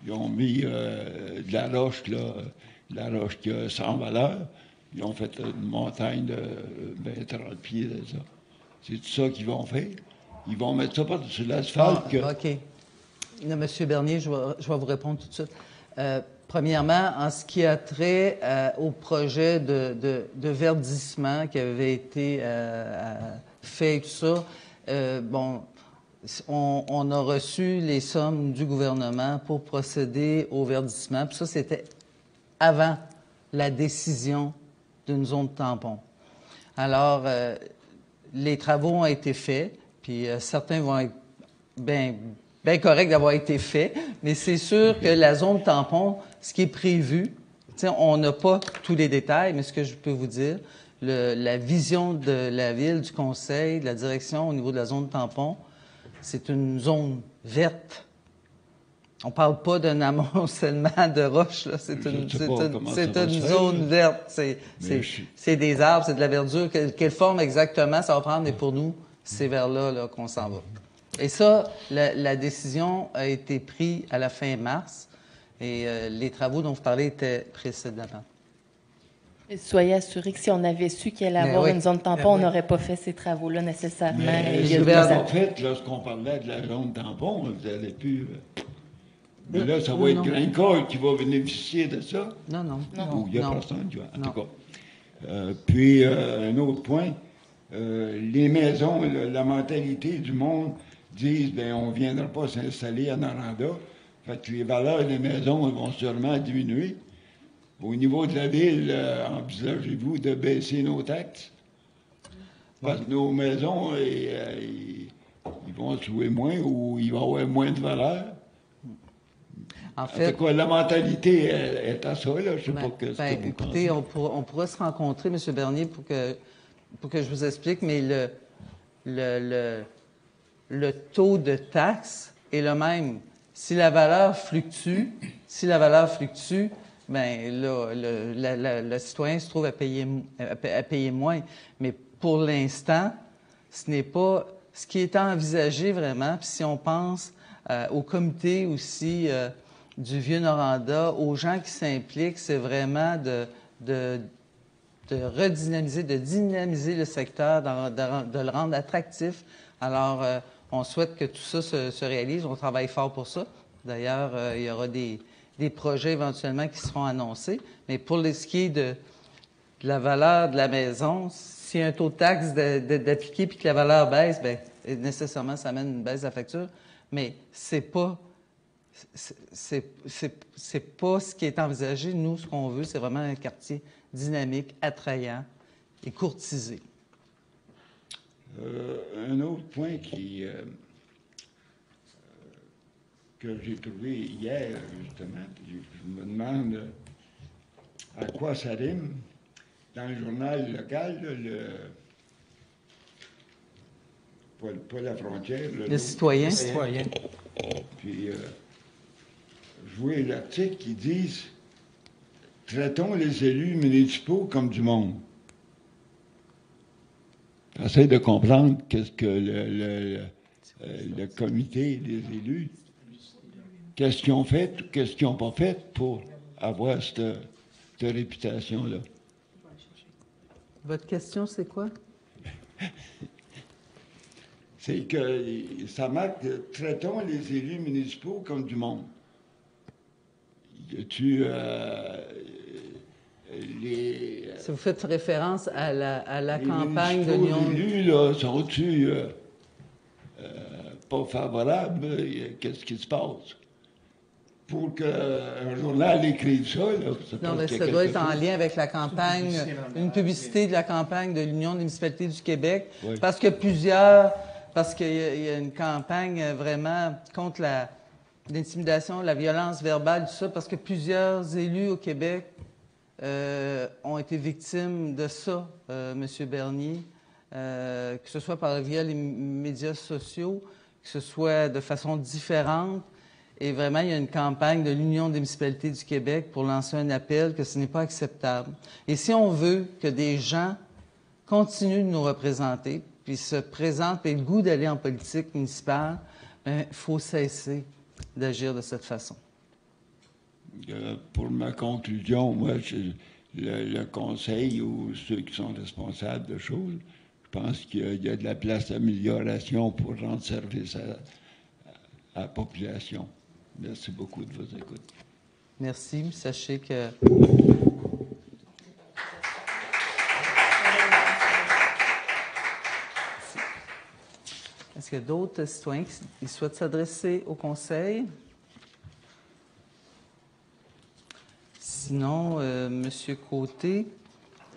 ils ont mis de la roche, là, la roche qui a 100 valeurs. Ils ont fait une montagne de 30 pieds de ça. C'est tout ça qu'ils vont faire. Ils vont mettre ça par-dessus l'asphalte.
OK. Non, M. Bernier, je vais vous répondre tout de suite. Premièrement, en ce qui a trait au projet de verdissement qui avait été fait et tout ça, on a reçu les sommes du gouvernement pour procéder au verdissement. Puis ça, c'était avant la décision d'une zone tampon. Alors, les travaux ont été faits, puis certains vont être bien corrects d'avoir été faits, mais c'est sûr que la zone tampon, ce qui est prévu, on n'a pas tous les détails, mais ce que je peux vous dire, la vision de la Ville, du Conseil, de la direction au niveau de la zone tampon, c'est une zone verte. On ne parle pas d'un amoncellement de roches, là. C'est une zone verte. C'est des arbres, c'est de la verdure. Quelle forme exactement ça va prendre? Mais pour nous, c'est vers là, qu'on s'en va. Et ça, la décision a été prise à la fin mars. Et les travaux dont vous parlez étaient précédemment.
Soyez assurés que si on avait su qu'il allait avoir une zone tampon, on n'aurait pas fait ces travaux-là nécessairement.
En fait, lorsqu'on parlait de la zone tampon, vous n'allez plus... Mais là, ça va être Grincourt qui va bénéficier de ça?
Non.
Ou il n'y a personne qui va... En tout cas. Puis, un autre point, les maisons, la mentalité du monde disent, on ne viendra pas s'installer à Noranda. Fait que les valeurs des maisons vont sûrement diminuer. Au niveau de la Ville, envisagez-vous de baisser nos taxes? Parce que nos maisons, ils vont se louer moins ou ils vont avoir moins de valeur.
En fait,
quoi, la mentalité est à ça, là. Je sais pas que ce que vous
écoutez,
pensez.
on pourra se rencontrer, M. Bernier, pour que je vous explique, mais le taux de taxe est le même. Si la valeur fluctue, ben là, le citoyen se trouve à payer moins. Mais pour l'instant, ce n'est pas ce qui est envisagé vraiment. Puis si on pense au comité aussi du Vieux-Noranda, aux gens qui s'impliquent, c'est vraiment de redynamiser, de dynamiser le secteur, de le rendre attractif. Alors, on souhaite que tout ça se réalise. On travaille fort pour ça. D'ailleurs, il y aura des projets éventuellement qui seront annoncés. Mais pour ce qui est de la valeur de la maison, s'il y a un taux de taxe d'appliquer puis que la valeur baisse, bien, nécessairement, ça amène une baisse de la facture. Mais c'est pas ce qui est envisagé. Nous, ce qu'on veut, c'est vraiment un quartier dynamique, attrayant et courtisé.
Un autre point que j'ai trouvé hier, justement, je me demande à quoi ça rime. Dans le journal local, pas la frontière.
Le citoyen.
Puis, je vois l'article qui dit « Traitons les élus municipaux comme du monde ». J'essaie de comprendre qu'est-ce que le comité des élus, qu'est-ce qu'ils ont fait ou qu'est-ce qu'ils n'ont pas fait pour avoir cette réputation-là.
Votre question, c'est quoi?
C'est que ça marque « Traitons les élus municipaux comme du monde ».
Si vous faites référence à la campagne de
l'Union...
l'Union...
Les élus, là, sont-ils pas favorables? Qu'est-ce qui se passe? Pour qu'un journal écrive ça, là,
non, mais ça doit être en lien avec la campagne, une publicité de la campagne de l'Union des municipalités du Québec, oui. Parce qu'il y a une campagne vraiment contre l'intimidation, la violence verbale, tout ça, parce que plusieurs élus au Québec ont été victimes de ça, M. Bernier, que ce soit via les médias sociaux, que ce soit de façon différente. Et vraiment, il y a une campagne de l'Union des municipalités du Québec pour lancer un appel que ce n'est pas acceptable. Et si on veut que des gens continuent de nous représenter, puis se présentent, et le goût d'aller en politique municipale, il faut cesser d'agir de cette façon.
Pour ma conclusion, moi, le conseil ou ceux qui sont responsables de choses, je pense qu'il y a de la place d'amélioration pour rendre service à la population. Merci beaucoup de votre écoute.
Merci. Sachez que... Est-ce qu'il y a d'autres citoyens qui souhaitent s'adresser au conseil? Sinon, M. Côté...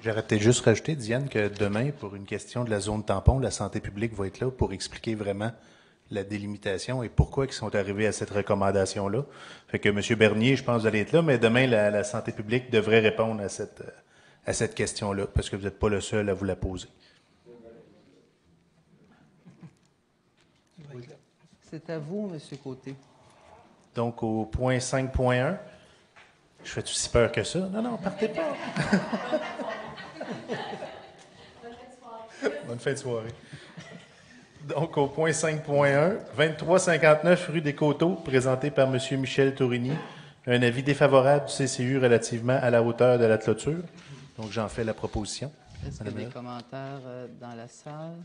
J'aurais peut-être juste rajouté, Diane, que demain, pour une question de la zone tampon, la santé publique va être là pour expliquer vraiment la délimitation et pourquoi ils sont arrivés à cette recommandation-là. Fait que M. Bernier, je pense que vous allez être là, mais demain, la santé publique devrait répondre à cette question-là, parce que vous n'êtes pas le seul à vous la poser.
C'est à vous, M. Côté.
Donc, au point 5.1, je fais-tu si peur que ça? Non, partez pas. Bonne fin de soirée. Donc, au point 5.1, 2359 rue des Coteaux, présenté par M. Michel Tourini. Un avis défavorable du CCU relativement à la hauteur de la clôture. Donc, j'en fais la proposition.
Est-ce qu'il y a des commentaires dans la salle?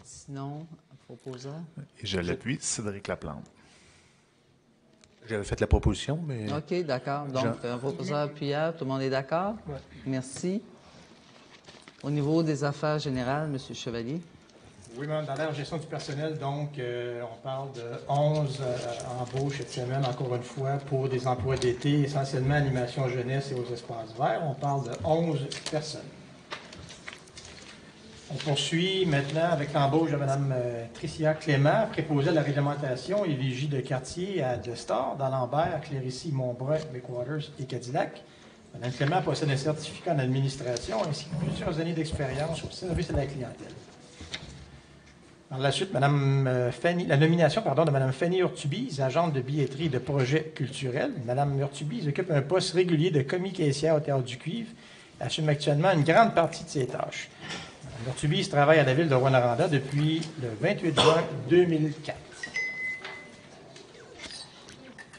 Sinon, proposeur?
Et je l'appuie, Cédric Laplante.
J'avais fait la proposition, mais...
OK, d'accord. Donc, un proposeur appuyable, tout le monde est d'accord?
Oui.
Merci. Au niveau des affaires générales, M. Chevalier.
Oui, même dans la gestion du personnel, donc, on parle de 11 embauches cette semaine, encore une fois, pour des emplois d'été, essentiellement animation jeunesse et aux espaces verts. On parle de 11 personnes. On poursuit maintenant avec l'embauche de Mme Tricia Clément, préposée à la réglementation et vigie de quartier à Destor, dans Lambert, Clérici, Montbrun, Backwaters et Cadillac. Mme Clément possède un certificat en administration ainsi que plusieurs années d'expérience au service à la clientèle. Par la suite, la nomination de Mme Fanny Urtubise, agente de billetterie et de projets culturels. Mme Urtubise occupe un poste régulier de commis caissière au Théâtre du Cuivre et assume actuellement une grande partie de ses tâches. Mme Urtubise travaille à la ville de Rouyn-Noranda depuis le 28 juin 2004.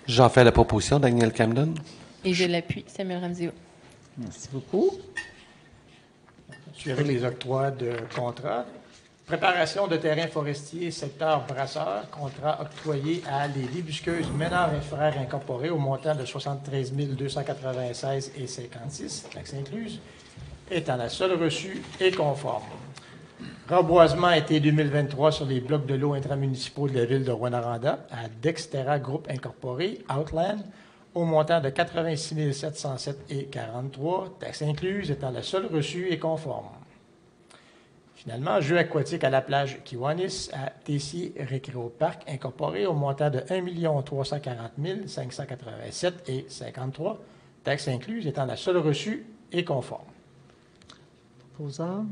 J'en fais la proposition, Daniel Camden.
Et je l'appuie, Samuel Ramsey.
Merci beaucoup.
Je suis avec les octrois de contrats. Préparation de terrain forestier, secteur Brasseur, contrat octroyé à les débusqueuses Ménard et Frères Incorporés au montant de 73 296,56 taxes incluses, étant la seule reçue et conforme. Reboisement été 2023 sur les blocs de l'eau intramunicipaux de la ville de Rouyn-Noranda à Dextera Group Incorporé, Outland, au montant de 86 707,43 taxes incluses, étant la seule reçue et conforme. Finalement, jeux aquatiques à la plage Kiwanis à Tessier Récréo Parc Incorporé au montant de 1 340 587,53 taxes incluses, étant la seule reçue et conforme.
Proposeur.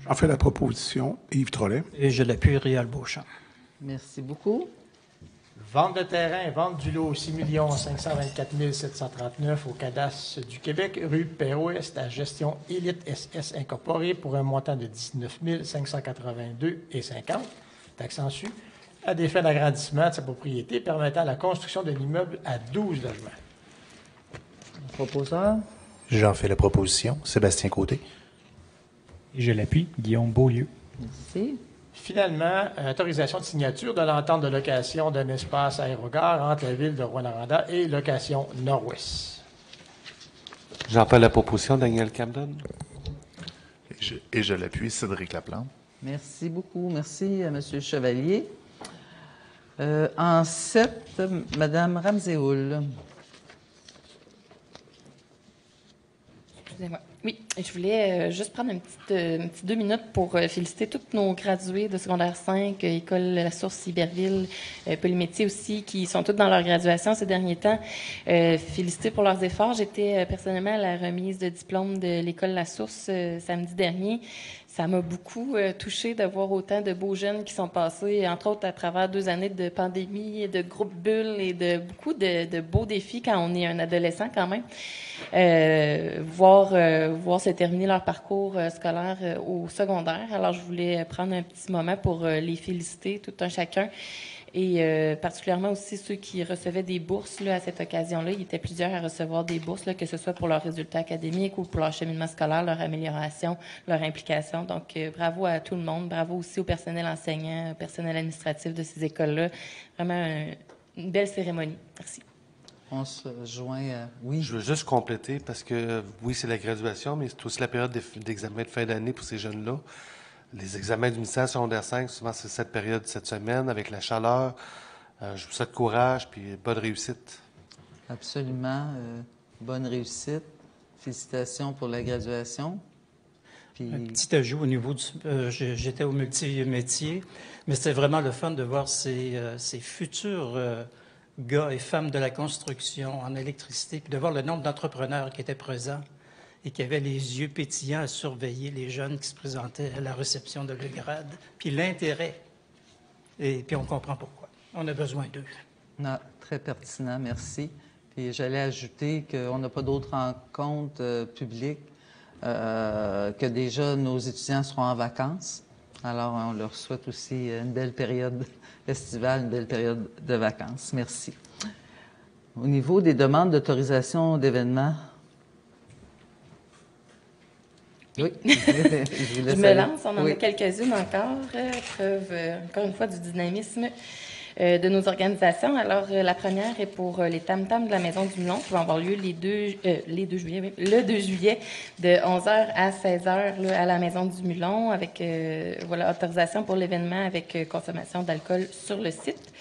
J'en fais la proposition, Yves Trollet.
Et je l'appuie, Réal Beauchamp.
Merci beaucoup.
Vente de terrain, vente du lot 6 524 739 au cadastre du Québec, rue Père-Ouest, à gestion Élite SS Incorporée pour un montant de 19 582,50 taxes en su, à des fins d'agrandissement de sa propriété permettant la construction d'un immeuble à 12 logements.
Proposeur.
J'en fais la proposition, Sébastien Côté.
Et je l'appuie, Guillaume Beaulieu.
Merci.
Finalement, autorisation de signature de l'entente de location d'un espace aérogare entre la ville de Rouyn-Noranda et Location Nord-Ouest.
J'en fais la proposition, Daniel Camden.
Et je l'appuie, Cédric Laplante.
Merci beaucoup. Merci à M. Chevalier. En 7, Mme Ramsey-Houle.
Excusez-moi. Oui, je voulais juste prendre une petite 2 minutes pour féliciter tous nos gradués de secondaire 5, École La Source, Iberville, Polymétier aussi, qui sont tous dans leur graduation ces derniers temps. Féliciter pour leurs efforts. J'étais personnellement à la remise de diplôme de l'École La Source samedi dernier. Ça m'a beaucoup touchée de voir autant de beaux jeunes qui sont passés, entre autres à travers 2 années de pandémie, de groupe bulles et de beaucoup de beaux défis quand on est un adolescent quand même. Voir se terminer leur parcours scolaire au secondaire. Alors, je voulais prendre un petit moment pour les féliciter, tout un chacun. Et particulièrement aussi ceux qui recevaient des bourses là, à cette occasion-là. Il y était plusieurs à recevoir des bourses, là, que ce soit pour leurs résultats académiques ou pour leur cheminement scolaire, leur amélioration, leur implication. Donc, bravo à tout le monde. Bravo aussi au personnel enseignant, au personnel administratif de ces écoles-là. Vraiment une belle cérémonie. Merci.
On se joint. Oui.
Je veux juste compléter parce que, oui, c'est la graduation, mais c'est aussi la période d'examen de fin d'année pour ces jeunes-là. Les examens du ministère secondaire 5, souvent, c'est cette période, cette semaine, avec la chaleur. Je vous souhaite courage puis bonne réussite.
Absolument. Bonne réussite. Félicitations pour la graduation. Puis...
Un petit ajout au niveau du... j'étais au multimétier, mais c'était vraiment le fun de voir ces futurs gars et femmes de la construction en électricité, puis de voir le nombre d'entrepreneurs qui étaient présents et qui avaient les yeux pétillants à surveiller les jeunes qui se présentaient à la réception de leur grade, puis l'intérêt. Et puis on comprend pourquoi. On a besoin d'eux.
Non, très pertinent, merci. Puis j'allais ajouter qu'on n'a pas d'autres rencontres publiques, que déjà nos étudiants seront en vacances. Alors, on leur souhaite aussi une belle période estivale, une belle période de vacances. Merci. Au niveau des demandes d'autorisation d'événements, oui.
Je me lance, on en a quelques-unes encore. Preuve, encore une fois, du dynamisme. de nos organisations. Alors, la première est pour les tam-tams de la Maison du Moulon, qui vont avoir lieu le 2 juillet, de 11h à 16h là, à la Maison du Moulon, avec autorisation pour l'événement avec consommation d'alcool sur le site.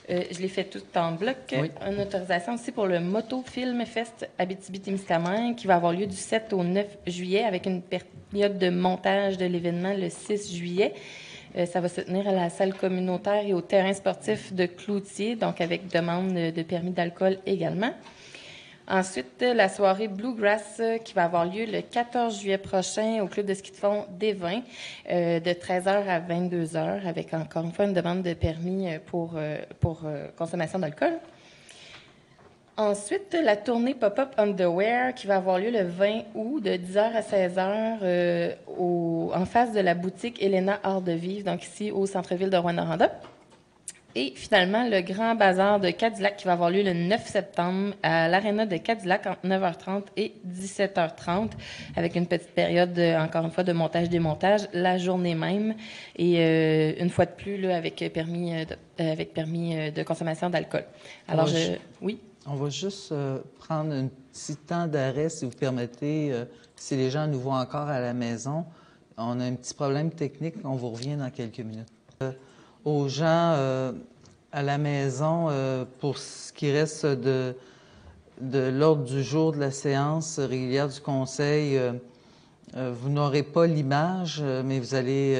Je l'ai fait tout en bloc. Oui. Une autorisation aussi pour le Moto Film Fest Abitibi-Témiscamingue qui va avoir lieu du 7 au 9 juillet avec une période de montage de l'événement le 6 juillet. Ça va se tenir à la salle communautaire et au terrain sportif de Cloutier, donc avec demande de permis d'alcool également. Ensuite, la soirée Bluegrass qui va avoir lieu le 14 juillet prochain au club de ski de fond des Vins de 13h à 22h avec encore une fois une demande de permis pour consommation d'alcool. Ensuite, la tournée Pop-Up Underwear qui va avoir lieu le 20 août de 10h à 16h en face de la boutique Elena Art de Vivre, donc ici au centre-ville de Rouyn-Noranda. Et finalement, le grand bazar de Cadillac qui va avoir lieu le 9 septembre à l'aréna de Cadillac entre 9h30 et 17h30 avec une petite période, encore une fois, de montage-démontage la journée même et une fois de plus là, avec permis de consommation d'alcool. Alors, oui?
On va juste prendre un petit temps d'arrêt, si vous permettez, si les gens nous voient encore à la maison. On a un petit problème technique, on vous revient dans quelques minutes. Aux gens à la maison, pour ce qui reste de l'ordre du jour de la séance régulière du Conseil, vous n'aurez pas l'image, mais vous allez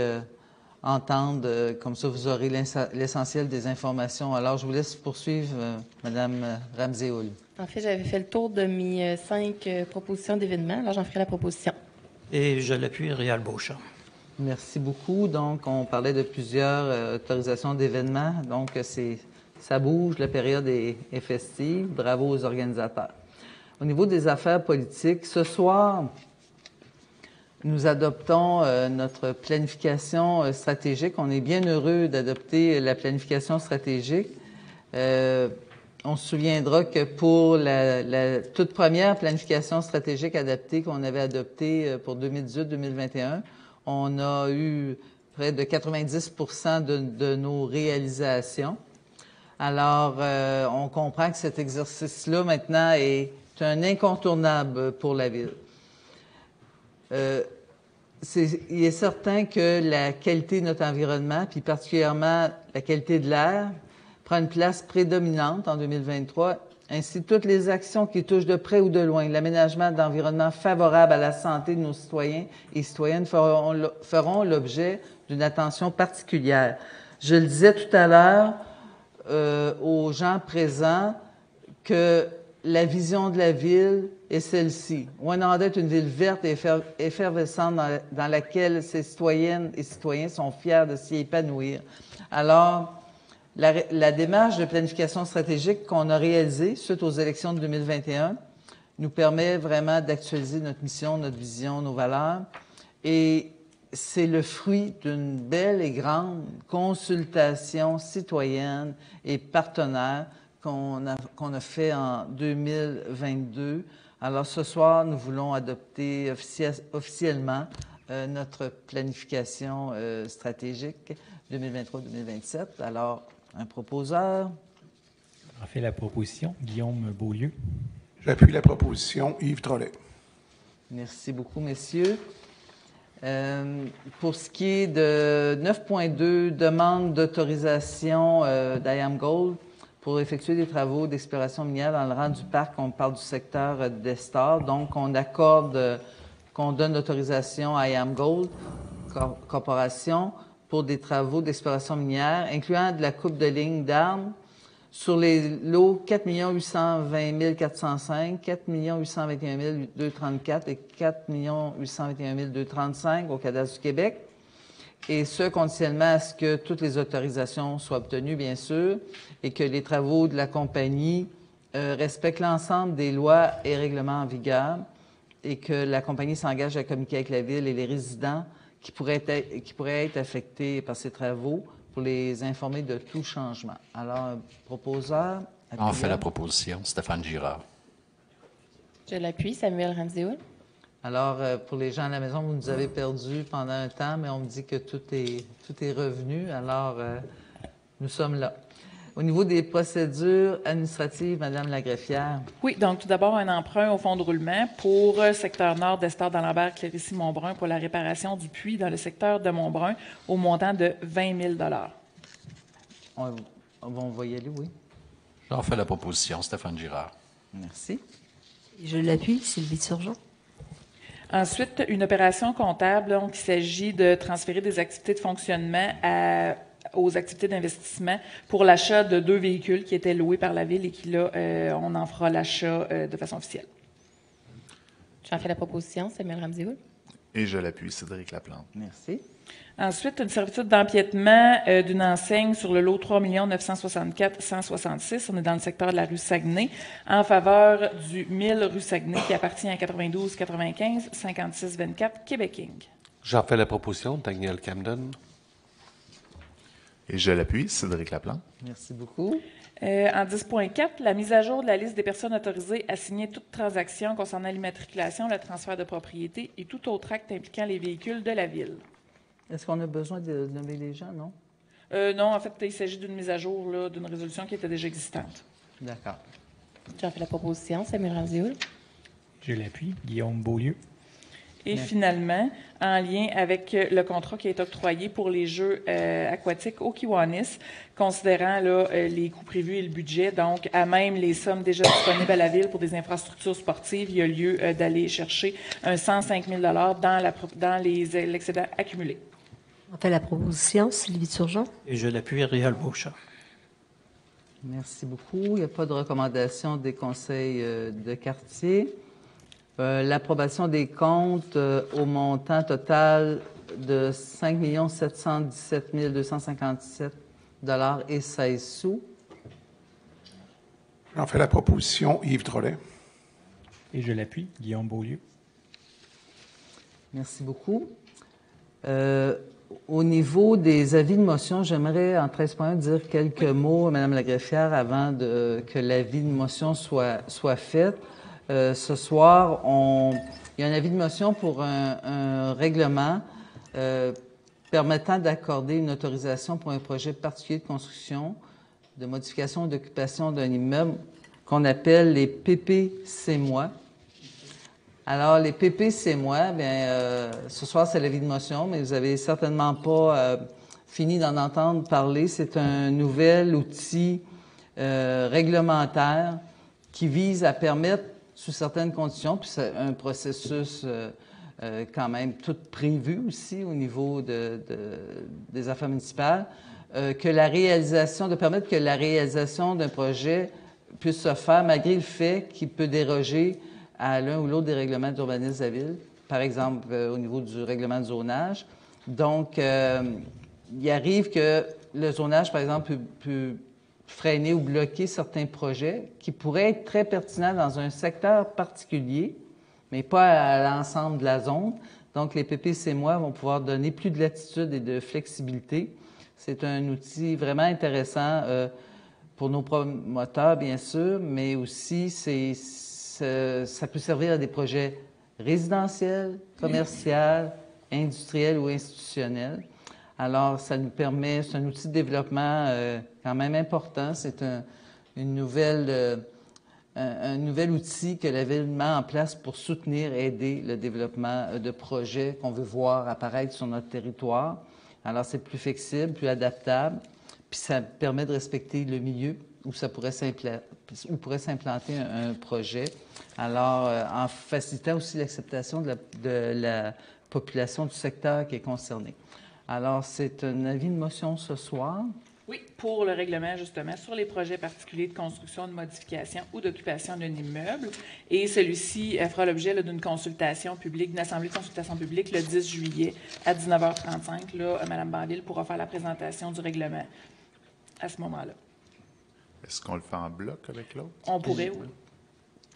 entendre, comme ça vous aurez l'essentiel des informations. Alors, je vous laisse poursuivre, Mme Ramsey-Hull.
En fait, j'avais fait le tour de mes 5 propositions d'événements, alors j'en ferai la proposition.
Et je l'appuie, Réal Beauchamp.
Merci beaucoup. Donc, on parlait de plusieurs autorisations d'événements. Donc, ça bouge, la période est festive. Bravo aux organisateurs. Au niveau des affaires politiques, ce soir, nous adoptons notre planification stratégique. On est bien heureux d'adopter la planification stratégique. On se souviendra que pour la toute première planification stratégique adaptée qu'on avait adoptée pour 2018-2021, on a eu près de 90% de nos réalisations. Alors, on comprend que cet exercice-là, maintenant, est un incontournable pour la Ville. Il est certain que la qualité de notre environnement, puis particulièrement la qualité de l'air, prend une place prédominante en 2023. Ainsi, toutes les actions qui touchent de près ou de loin l'aménagement d'environnements favorables à la santé de nos citoyens et citoyennes feront l'objet d'une attention particulière. Je le disais tout à l'heure aux gens présents que la vision de la Ville est celle-ci. Rouyn-Noranda est une ville verte et effervescente dans laquelle ses citoyennes et citoyens sont fiers de s'y épanouir. Alors, la démarche de planification stratégique qu'on a réalisée suite aux élections de 2021 nous permet vraiment d'actualiser notre mission, notre vision, nos valeurs. Et c'est le fruit d'une belle et grande consultation citoyenne et partenaire qu'on a fait en 2022. Alors ce soir, nous voulons adopter officiellement notre planification stratégique 2023-2027. Alors, un proposeur.
En fait la proposition, Guillaume Beaulieu.
J'appuie la proposition, Yves Trollet.
Merci beaucoup, messieurs. Pour ce qui est de 9.2, demande d'autorisation d'IAM Gold pour effectuer des travaux d'exploration minière dans le rang du parc, on parle du secteur d'Estar. Donc, on donne l'autorisation à IAM Gold Corporation pour des travaux d'exploration minière, incluant de la coupe de ligne d'armes sur les lots 4 820 405, 4 821 234 et 4 821 235 au Cadastre du Québec. Et ce, conditionnellement à ce que toutes les autorisations soient obtenues, bien sûr, et que les travaux de la compagnie respectent l'ensemble des lois et règlements en vigueur, et que la compagnie s'engage à communiquer avec la Ville et les résidents qui pourraient être affectés par ces travaux pour les informer de tout changement. Alors, un proposeur...
On fait la proposition, Stéphane Girard.
Je l'appuie, Samuel Ramsey-Hull.
Alors, pour les gens à la maison, vous nous avez perdu pendant un temps, mais on me dit que tout est revenu. Alors, nous sommes là. Au niveau des procédures administratives, Madame la greffière.
Oui, donc tout d'abord, un emprunt au fonds de roulement pour secteur nord d'Estar d'Alembert, Clérici-Montbrun pour la réparation du puits dans le secteur de Montbrun au montant de 20 000
On va y aller, oui.
J'en fais la proposition, Stéphane Girard.
Merci.
Je l'appuie, Sylvie Turgeon.
Ensuite, une opération comptable, donc il s'agit de transférer des activités de fonctionnement aux activités d'investissement pour l'achat de 2 véhicules qui étaient loués par la Ville et qui, là, on en fera l'achat de façon officielle.
J'en fais la proposition, Samuel Ramsey-Wood.
Et je l'appuie, Cédric Laplante.
Merci.
Ensuite, une servitude d'empiètement d'une enseigne sur le lot 3 964 166. On est dans le secteur de la rue Saguenay, en faveur du 1000 rue Saguenay qui appartient à 92 95 56 24 Québec Inc.
J'en fais la proposition, Daniel Camden.
Et je l'appuie, Cédric Laplante.
Merci beaucoup.
En 10.4, la mise à jour de la liste des personnes autorisées à signer toute transaction concernant l'immatriculation, le transfert de propriété et tout autre acte impliquant les véhicules de la Ville.
Est-ce qu'on a besoin de nommer les gens, non?
Non, en fait, il s'agit d'une mise à jour là, d'une résolution qui était déjà existante.
D'accord.
J'en fais la proposition, Samuel Ramsey-Wood.
Je l'appuie, Guillaume Beaulieu.
Et finalement, en lien avec le contrat qui est octroyé pour les Jeux aquatiques au Kiwanis, considérant là, les coûts prévus et le budget, donc à même les sommes déjà disponibles à la Ville pour des infrastructures sportives, il y a lieu d'aller chercher un 105 000 dans l'excédent accumulé.
On fait la proposition, Sylvie Turgeon.
Et je l'appuie, Réal Beauchamp.
Merci beaucoup. Il n'y a pas de recommandation des conseils de quartier. L'approbation des comptes au montant total de 5 717 257 et 16 sous.
J'en fais la proposition, Yves Drolet.
Et je l'appuie, Guillaume Beaulieu.
Merci beaucoup. Au niveau des avis de motion, j'aimerais en 13.1 dire quelques mots, Madame la greffière, avant que l'avis de motion soit fait. Ce soir, il y a un avis de motion pour un règlement permettant d'accorder une autorisation pour un projet particulier de construction, de modification ou d'occupation d'un immeuble qu'on appelle les PPC-moi. Alors, les PPC-moi, ce soir, c'est l'avis de motion, mais vous n'avez certainement pas fini d'en entendre parler. C'est un nouvel outil réglementaire qui vise à permettre, sous certaines conditions, puis c'est un processus quand même tout prévu aussi au niveau des affaires municipales, de permettre que la réalisation d'un projet puisse se faire malgré le fait qu'il peut déroger à l'un ou l'autre des règlements d'urbanisme de la Ville, par exemple au niveau du règlement de zonage. Donc, il arrive que le zonage, par exemple, peut freiner ou bloquer certains projets qui pourraient être très pertinents dans un secteur particulier, mais pas à l'ensemble de la zone. Donc, les PPC-moi vont pouvoir donner plus de latitude et de flexibilité. C'est un outil vraiment intéressant pour nos promoteurs, bien sûr, mais aussi ça peut servir à des projets résidentiels, commerciaux, industriels ou institutionnels. Alors, ça nous permet, c'est un outil de développement quand même important. C'est un nouvel outil que la Ville met en place pour soutenir, aider le développement de projets qu'on veut voir apparaître sur notre territoire. Alors, c'est plus flexible, plus adaptable, puis ça permet de respecter le milieu où pourrait s'implanter un projet. Alors, en facilitant aussi l'acceptation de la population du secteur qui est concernée. Alors, c'est un avis de motion ce soir.
Oui, pour le règlement, justement, sur les projets particuliers de construction, de modification ou d'occupation d'un immeuble. Et celui-ci fera l'objet d'une consultation publique, d'une assemblée de consultation publique le 10 juillet à 19h35. Là, Mme Banville pourra faire la présentation du règlement à ce moment-là.
Est-ce qu'on le fait en bloc avec l'autre?
On pourrait, oui.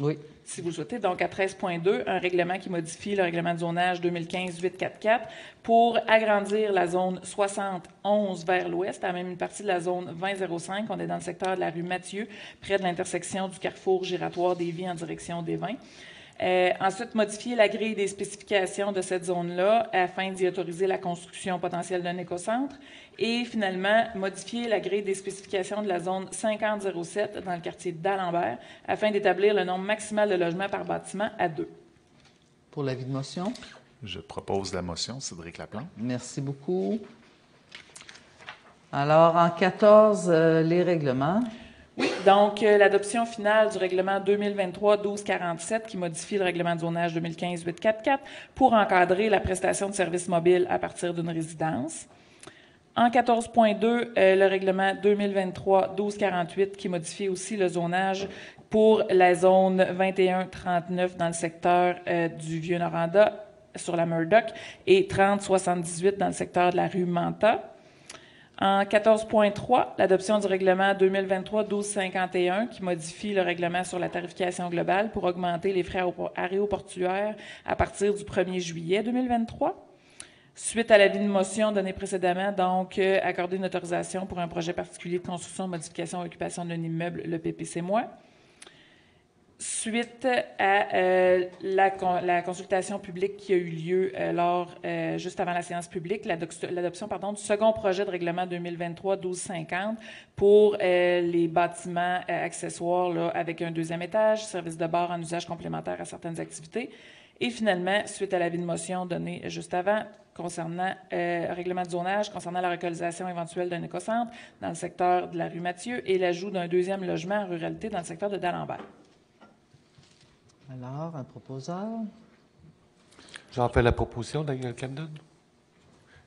Oui.
Si vous le souhaitez. Donc, à 13.2, un règlement qui modifie le règlement de zonage 2015-844 pour agrandir la zone 71 vers l'ouest, à même une partie de la zone 2005. On est dans le secteur de la rue Mathieu, près de l'intersection du carrefour giratoire des Vies en direction des Vins. Ensuite, modifier la grille des spécifications de cette zone-là afin d'y autoriser la construction potentielle d'un écocentre. Et finalement, modifier la grille des spécifications de la zone 5007 dans le quartier d'Alembert afin d'établir le nombre maximal de logements par bâtiment à 2.
Pour l'avis de motion?
Je propose la motion, Cédric Laplante.
Merci beaucoup. Alors, en 14, les règlements.
Oui, donc l'adoption finale du règlement 2023-1247 qui modifie le règlement de zonage 2015-844 pour encadrer la prestation de services mobiles à partir d'une résidence. En 14.2, le règlement 2023-1248 qui modifie aussi le zonage pour la zone 21-39 dans le secteur du Vieux-Noranda sur la Murdoch et 30-78 dans le secteur de la rue Manta. En 14.3, l'adoption du règlement 2023-1251 qui modifie le règlement sur la tarification globale pour augmenter les frais aéroportuaires à partir du 1er juillet 2023. Suite à l'avis de motion donné précédemment, donc accorder une autorisation pour un projet particulier de construction, modification, occupation d'un immeuble, le PPC-moi. Suite à la consultation publique qui a eu lieu juste avant la séance publique, l'adoption du second projet de règlement 2023-1250 pour les bâtiments accessoires là, avec un deuxième étage, service de bar en usage complémentaire à certaines activités. Et finalement, suite à l'avis de motion donné juste avant, concernant règlement de zonage, concernant la localisation éventuelle d'un écocentre dans le secteur de la rue Mathieu et l'ajout d'un deuxième logement en ruralité dans le secteur de D'Alembert.
Alors, un proposeur?
J'en fais la proposition, Daniel Camden.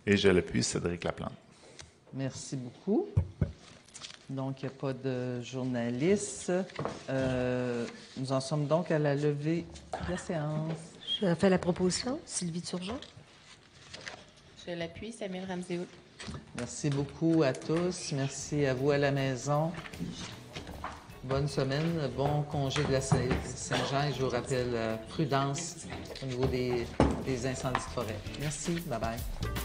Et je l'appuie, Cédric Laplante.
Merci beaucoup. Donc, il n'y a pas de journalistes. Nous en sommes donc à la levée de la séance.
Je fais la proposition, Sylvie Turgeon.
Je l'appuie, Samuel Ramsey-Hood.
Merci beaucoup à tous. Merci à vous à la maison. Bonne semaine, bon congé de la Saint-Jean et je vous rappelle prudence au niveau des incendies de forêt. Merci, bye-bye.